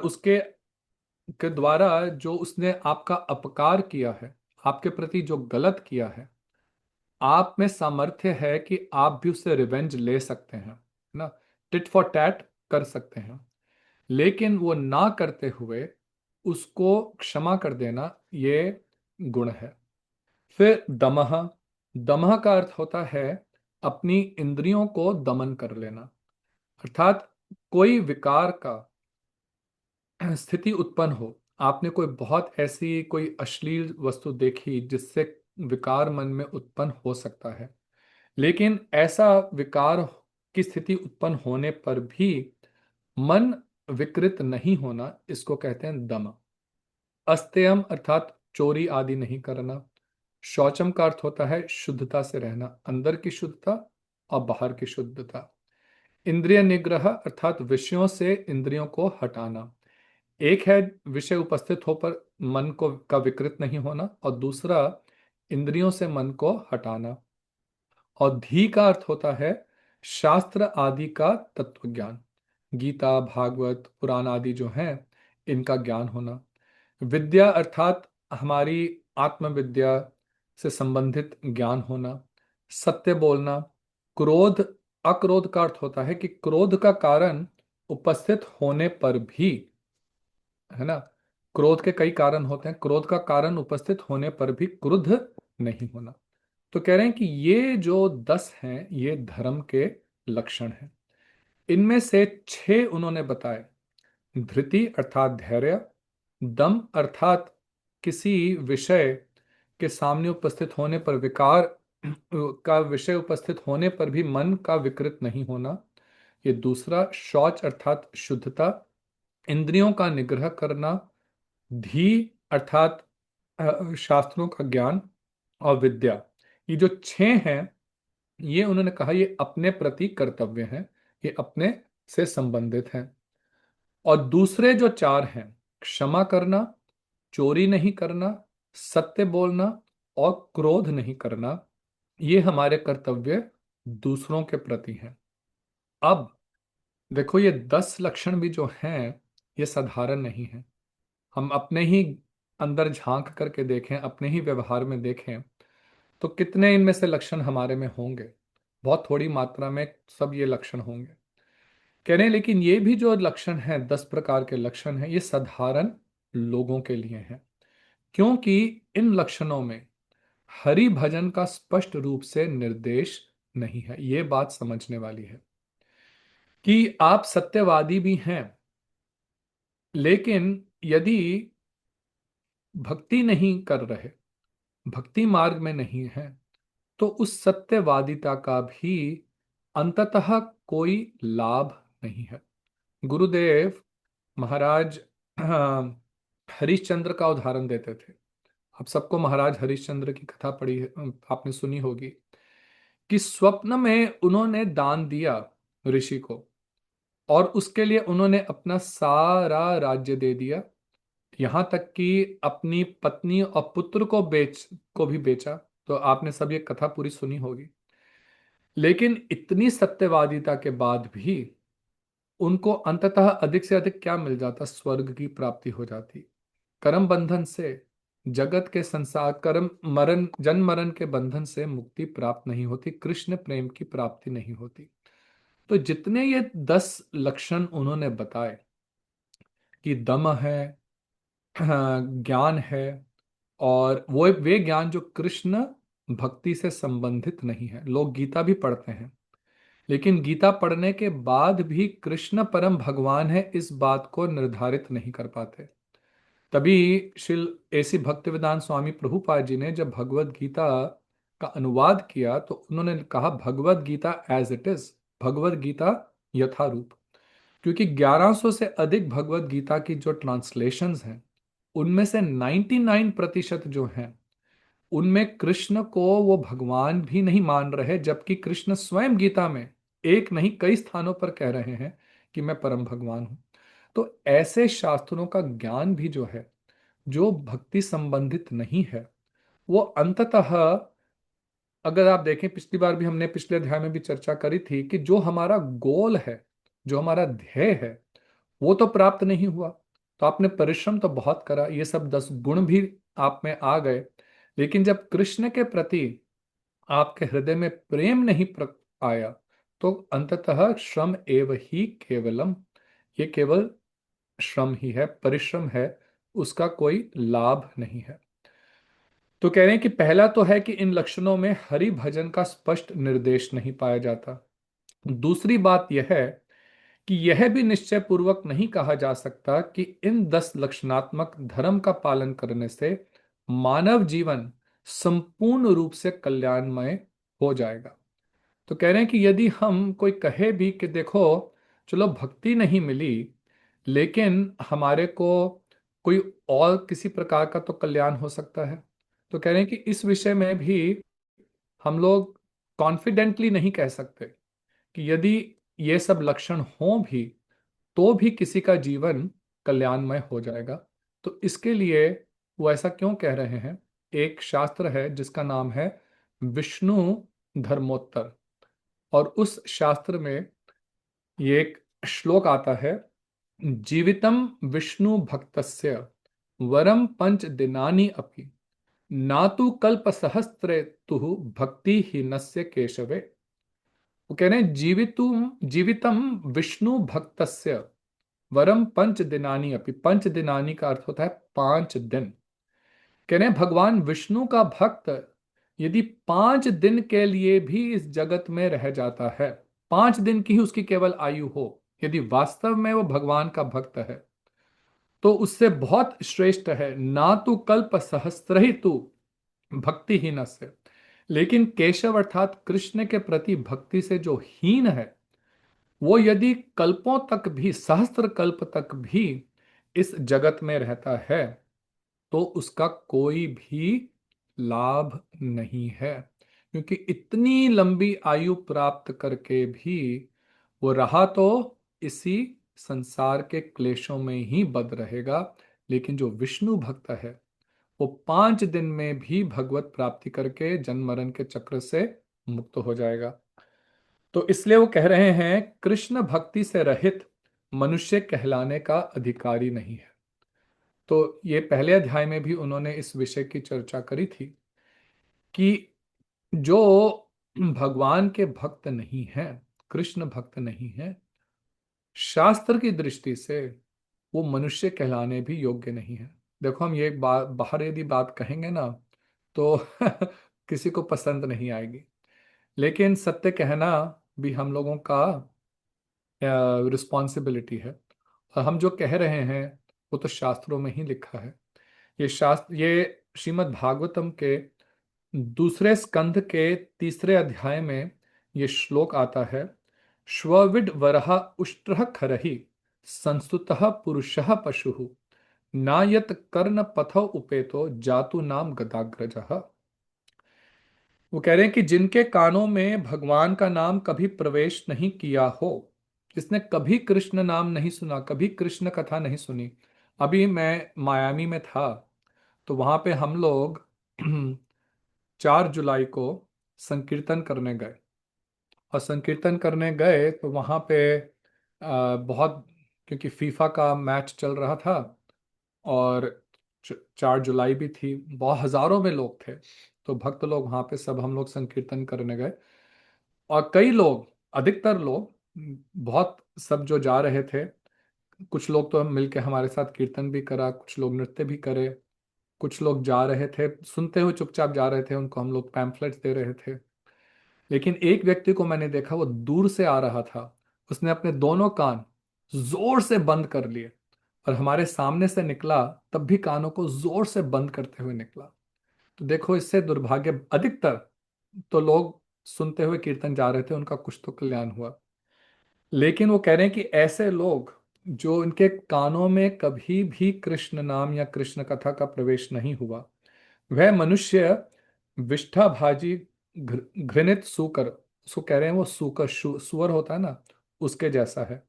उसके के द्वारा जो उसने आपका अपकार किया है, आपके प्रति जो गलत किया है, आप में सामर्थ्य है कि आप भी उससे रिवेंज ले सकते हैं, है ना, टिट फॉर टैट कर सकते हैं। लेकिन वो ना करते हुए उसको क्षमा कर देना, ये गुण है। फिर दमह, दमह का अर्थ होता है अपनी इंद्रियों को दमन कर लेना। अर्थात कोई विकार का स्थिति उत्पन्न हो, आपने कोई बहुत ऐसी कोई अश्लील वस्तु देखी जिससे विकार मन में उत्पन्न हो सकता है, लेकिन ऐसा विकार की स्थिति उत्पन्न होने पर भी मन विकृत नहीं होना, इसको कहते हैं दम। अस्तेयम अर्थात चोरी आदि नहीं करना। शौचम का अर्थ होता है शुद्धता से रहना, अंदर की शुद्धता और बाहर की शुद्धता। इंद्रिय निग्रह अर्थात विषयों से इंद्रियों को हटाना। एक है विषय उपस्थित हो पर मन को का विकृत नहीं होना, और दूसरा इंद्रियों से मन को हटाना। और धी का अर्थ होता है शास्त्र आदि का तत्व ज्ञान, गीता भागवत पुराण आदि जो हैं इनका ज्ञान होना। विद्या अर्थात हमारी आत्मविद्या से संबंधित ज्ञान होना। सत्य बोलना। क्रोध, अक्रोध का अर्थ होता है कि क्रोध का कारण उपस्थित होने पर भी, है ना, क्रोध के कई कारण होते हैं, क्रोध का कारण उपस्थित होने पर भी क्रुद्ध नहीं होना। तो कह रहे हैं कि ये जो 10 हैं ये धर्म के लक्षण हैं। इनमें से 6 उन्होंने बताए। धृति अर्थात धैर्य, दम अर्थात किसी विषय के सामने उपस्थित होने पर विकार का विषय उपस्थित होने पर भी मन का विकृत नहीं होना, ये दूसरा। शौच अर्थात शुद्धता, इंद्रियों का निग्रह करना। धी अर्थात शास्त्रों का ज्ञान। और विद्या, ये जो 6 हैं ये उन्होंने कहा ये अपने प्रति कर्तव्य हैं, ये अपने से संबंधित हैं। और दूसरे जो 4 हैं, क्षमा करना, चोरी नहीं करना, सत्य बोलना और क्रोध नहीं करना, ये हमारे कर्तव्य दूसरों के प्रति हैं। अब देखो ये 10 लक्षण भी जो हैं ये साधारण नहीं है। हम अपने ही अंदर झांक करके देखें, अपने ही व्यवहार में देखें, तो कितने इनमें से लक्षण हमारे में होंगे? बहुत थोड़ी मात्रा में सब ये लक्षण होंगे। कह रहे हैं लेकिन ये भी जो लक्षण हैं, 10 प्रकार के लक्षण हैं, ये साधारण लोगों के लिए हैं, क्योंकि इन लक्षणों में हरि भजन का स्पष्ट रूप से निर्देश नहीं है। ये बात समझने वाली है कि आप सत्यवादी भी हैं, लेकिन यदि भक्ति नहीं कर रहे, भक्ति मार्ग में नहीं है, तो उस सत्यवादिता का भी अंततः कोई लाभ नहीं है। गुरुदेव महाराज हरिश्चंद्र का उदाहरण देते थे। आप सबको महाराज हरिश्चंद्र की कथा पढ़ी है, आपने सुनी होगी कि स्वप्न में उन्होंने दान दिया ऋषि को, और उसके लिए उन्होंने अपना सारा राज्य दे दिया, यहां तक कि अपनी पत्नी और पुत्र को भी बेचा। तो आपने सब ये कथा पूरी सुनी होगी। लेकिन इतनी सत्यवादिता के बाद भी उनको अंततः अधिक से अधिक क्या मिल जाता? स्वर्ग की प्राप्ति हो जाती। कर्म बंधन से, जगत के संसार, कर्म मरण, जन्म मरण के बंधन से मुक्ति प्राप्त नहीं होती, कृष्ण प्रेम की प्राप्ति नहीं होती। तो जितने ये 10 लक्षण उन्होंने बताए कि दम है, ज्ञान है, और वो वे ज्ञान जो कृष्ण भक्ति से संबंधित नहीं है। लोग गीता भी पढ़ते हैं, लेकिन गीता पढ़ने के बाद भी कृष्ण परम भगवान है इस बात को निर्धारित नहीं कर पाते। तभी श्रील ऐसी भक्तिवेदांत स्वामी प्रभुपाद जी ने जब भगवत गीता का अनुवाद किया तो उन्होंने कहा Bhagavad Gita as it is, Bhagavad Gita यथारूप। क्योंकि 1100 से अधिक भगवत गीता की जो ट्रांसलेशंस हैं, उनमें से 99% जो हैं, उनमें कृष्ण को वो भगवान भी नहीं मान रहे, जबकि कृष्ण स्वयं गीता में एक नहीं कई स्थानों पर कह रहे हैं कि मैं परम भगवान हूं। तो ऐसे शास्त्रों का ज्ञान भी जो है, जो भक्ति संबंधित नहीं है, वो अंततः, अगर आप देखें, पिछली बार भी हमने पिछले अध्याय में भी चर्चा करी थी कि जो हमारा गोल है, जो हमारा ध्येय है, वो तो प्राप्त नहीं हुआ। तो आपने परिश्रम तो बहुत करा, ये सब 10 गुण भी आप में आ गए, लेकिन जब कृष्ण के प्रति आपके हृदय में प्रेम नहीं आया, तो अंततः श्रम एव ही केवलम, ये केवल श्रम ही है, परिश्रम है, उसका कोई लाभ नहीं है। तो कह रहे हैं कि पहला तो है कि इन लक्षणों में हरि भजन का स्पष्ट निर्देश नहीं पाया जाता। दूसरी बात यह है कि यह भी निश्चय पूर्वक नहीं कहा जा सकता कि इन 10 लक्षणात्मक धर्म का पालन करने से मानव जीवन संपूर्ण रूप से कल्याणमय हो जाएगा। तो कह रहे हैं कि यदि हम कोई कहे भी कि देखो, चलो भक्ति नहीं मिली, लेकिन हमारे को कोई और किसी प्रकार का तो कल्याण हो सकता है। तो कह रहे हैं कि इस विषय में भी हम लोग कॉन्फिडेंटली नहीं कह सकते कि यदि ये सब लक्षण हों भी, तो भी किसी का जीवन कल्याणमय हो जाएगा। तो इसके लिए वो ऐसा क्यों कह रहे हैं? एक शास्त्र है जिसका नाम है विष्णु धर्मोत्तर, और उस शास्त्र में ये एक श्लोक आता है, जीवितम विष्णु भक्तस्य वरम पंच दिनानि अपि ना तो कल्प सहस्त्रे तुह भक्ति ही नस्य केशवे। वो कह रहे हैं जीवितुम जीवितम विष्णु भक्तस्य वरम पंच दिनानी अपि, पंच दिनानी का अर्थ होता है 5 दिन। कह रहे हैं भगवान विष्णु का भक्त यदि 5 दिन के लिए भी इस जगत में रह जाता है, 5 दिन की ही उसकी केवल आयु हो, यदि वास्तव में वो भगवान का भक्त है, तो उससे बहुत श्रेष्ठ है ना तो कल्प सहस्त्र ही तू भक्ति हीन से। लेकिन केशव अर्थात कृष्ण के प्रति भक्ति से जो हीन है, वो यदि कल्पों तक भी, सहस्त्र कल्प तक भी इस जगत में रहता है, तो उसका कोई भी लाभ नहीं है। क्योंकि इतनी लंबी आयु प्राप्त करके भी वो रहा तो इसी संसार के क्लेशों में ही बद रहेगा। लेकिन जो विष्णु भक्त है, वो 5 दिन में भी भगवत प्राप्ति करके जन्म मरण के चक्र से मुक्त हो जाएगा। तो इसलिए वो कह रहे हैं कृष्ण भक्ति से रहित मनुष्य कहलाने का अधिकारी नहीं है। तो ये पहले अध्याय में भी उन्होंने इस विषय की चर्चा करी थी कि जो भगवान के भक्त नहीं हैं, कृष्ण भक्त नहीं है, शास्त्र की दृष्टि से वो मनुष्य कहलाने भी योग्य नहीं है। देखो, हम ये बात बाहर यदि बात कहेंगे ना, तो किसी को पसंद नहीं आएगी, लेकिन सत्य कहना भी हम लोगों का रिस्पॉन्सिबिलिटी है। और हम जो कह रहे हैं वो तो शास्त्रों में ही लिखा है। ये शास्त्र, ये श्रीमद् भागवतम के दूसरे स्कंध के तीसरे अध्याय में ये श्लोक आता है, श्वविड वरहा उष्ट्रः खरहि संस्तुतः पुरुषः पशुः नायत कर्ण पथौ उपेतो जातु नाम गदाग्रजः। वो कह रहे हैं कि जिनके कानों में भगवान का नाम कभी प्रवेश नहीं किया हो, जिसने कभी कृष्ण नाम नहीं सुना, कभी कृष्ण कथा नहीं सुनी। अभी मैं मायामी में था, तो वहां पे हम लोग 4 जुलाई को संकीर्तन करने गए, और संकीर्तन करने गए तो वहां पे बहुत, क्योंकि फीफा का मैच चल रहा था, और 4 जुलाई भी थी, बहुत हजारों में लोग थे। तो भक्त लोग वहां पे सब हम लोग संकीर्तन करने गए, और कई लोग, अधिकतर लोग, बहुत सब जो जा रहे थे, कुछ लोग तो हम मिलके हमारे साथ कीर्तन भी करा, कुछ लोग नृत्य भी करे, कुछ लोग जा रहे थे सुनते हुए चुपचाप जा रहे थे, उनको हम लोग पैम्फलेट्स दे रहे थे। लेकिन एक व्यक्ति को मैंने देखा, वो दूर से आ रहा था, उसने अपने दोनों कान जोर से बंद कर लिए, और हमारे सामने से निकला तब भी कानों को जोर से बंद करते हुए निकला। तो देखो, इससे दुर्भाग्य, अधिकतर तो लोग सुनते हुए कीर्तन जा रहे थे, उनका कुछ तो कल्याण हुआ। लेकिन वो कह रहे हैं कि ऐसे लोग जो इनके कानों में कभी भी कृष्ण नाम या कृष्ण कथा का प्रवेश नहीं हुआ, वह मनुष्य विष्ठाभाजी घृणित सूकर, उसको कह रहे हैं वो सूकर, सुअर होता है ना, उसके जैसा है।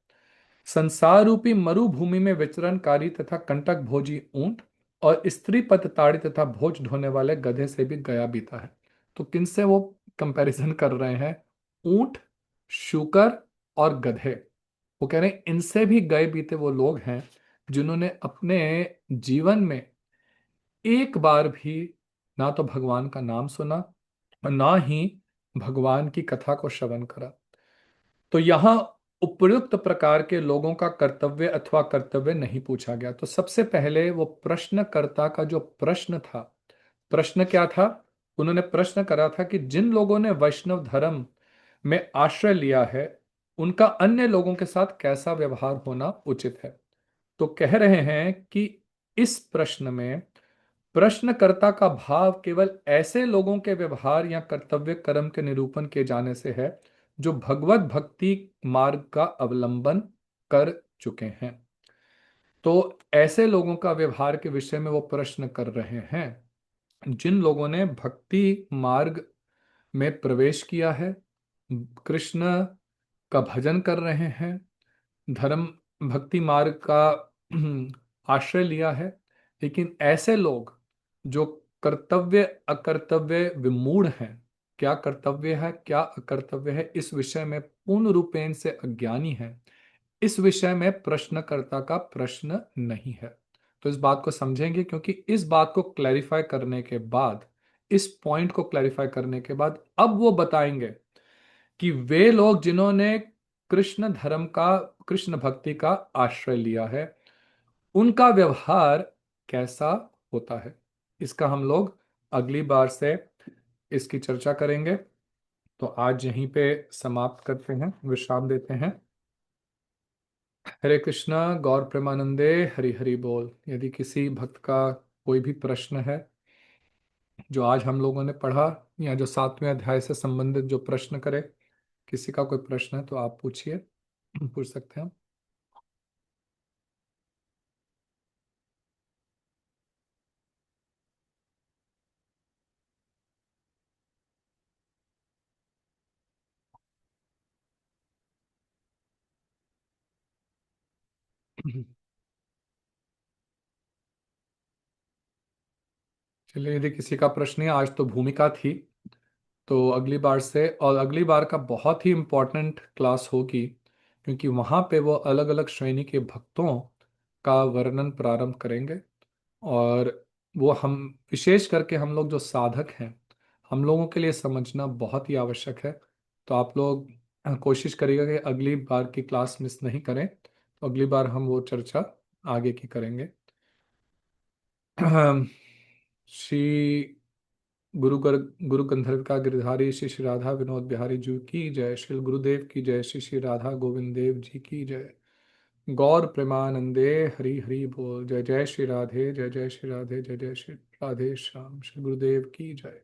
संसार रूपी मरुभूमि में विचरणकारी तथा कंटक भोजी ऊंट, और स्त्री पत ताड़ी तथा भोज ढोने वाले गधे से भी गया बीता है। तो किनसे वो कंपैरिजन कर रहे हैं? ऊंट, शूकर और गधे। वो कह रहे हैं इनसे भी गए बीते वो लोग हैं जिन्होंने अपने जीवन में एक बार भी ना तो भगवान का नाम सुना, और ना ही भगवान की कथा को श्रवण करा। तो यहां उपयुक्त प्रकार के लोगों का कर्तव्य अथवा कर्तव्य नहीं पूछा गया। तो सबसे पहले वो प्रश्नकर्ता का जो प्रश्न था, प्रश्न क्या था? उन्होंने प्रश्न करा था कि जिन लोगों ने वैष्णव धर्म में आश्रय लिया है, उनका अन्य लोगों के साथ कैसा व्यवहार होना उचित है। तो कह रहे हैं कि इस प्रश्न में प्रश्नकर्ता का भाव केवल ऐसे लोगों के व्यवहार या कर्तव्य कर्म के निरूपण किए जाने से है जो भगवत भक्ति मार्ग का अवलंबन कर चुके हैं। तो ऐसे लोगों का व्यवहार के विषय में वो प्रश्न कर रहे हैं जिन लोगों ने भक्ति मार्ग में प्रवेश किया है, कृष्ण का भजन कर रहे हैं, धर्म भक्ति मार्ग का आश्रय लिया है। लेकिन ऐसे लोग जो कर्तव्य अकर्तव्य विमूढ़ हैं, क्या कर्तव्य है क्या अकर्तव्य है इस विषय में पूर्ण रूपेण से अज्ञानी है, इस विषय में प्रश्नकर्ता का प्रश्न नहीं है। तो इस बात को समझेंगे, क्योंकि इस बात को क्लैरिफाई करने के बाद, इस पॉइंट को क्लैरिफाई करने के बाद, अब वो बताएंगे कि वे लोग जिन्होंने कृष्ण धर्म का, कृष्ण भक्ति का आश्रय लिया है, उनका व्यवहार कैसा होता है। इसका हम लोग अगली बार से इसकी चर्चा करेंगे। तो आज यहीं पे समाप्त करते हैं, विश्राम देते हैं। हरे कृष्णा, गौर प्रेमानंदे, हरि हरि बोल। यदि किसी भक्त का कोई भी प्रश्न है जो आज हम लोगों ने पढ़ा, या जो 7वें अध्याय से संबंधित जो प्रश्न करे, किसी का कोई प्रश्न है तो आप पूछिए, पूछ सकते हैं। चलिए, यदि किसी का प्रश्न है, आज तो भूमिका थी, तो अगली बार से, और अगली बार का बहुत ही इम्पोर्टेंट क्लास होगी, क्योंकि वहाँ पे वो अलग अलग श्रेणी के भक्तों का वर्णन प्रारंभ करेंगे। और वो हम, विशेष करके हम लोग जो साधक हैं, हम लोगों के लिए समझना बहुत ही आवश्यक है। तो आप लोग कोशिश करिएगा कि अगली बार की क्लास मिस नहीं करें। तो अगली बार हम वो चर्चा आगे की करेंगे। श्री गुरु गंधर्व का गिरधारी श्री श्री राधा विनोद बिहारी जी की जय, श्री गुरुदेव की जय, श्री श्री राधा गोविंद देव जी की जय। गौर प्रेमानंदे, हरि हरि बोल। जय जय श्री राधे, जय जय श्री राधे, जय जय श्री राधे श्याम। श्री गुरुदेव की जय।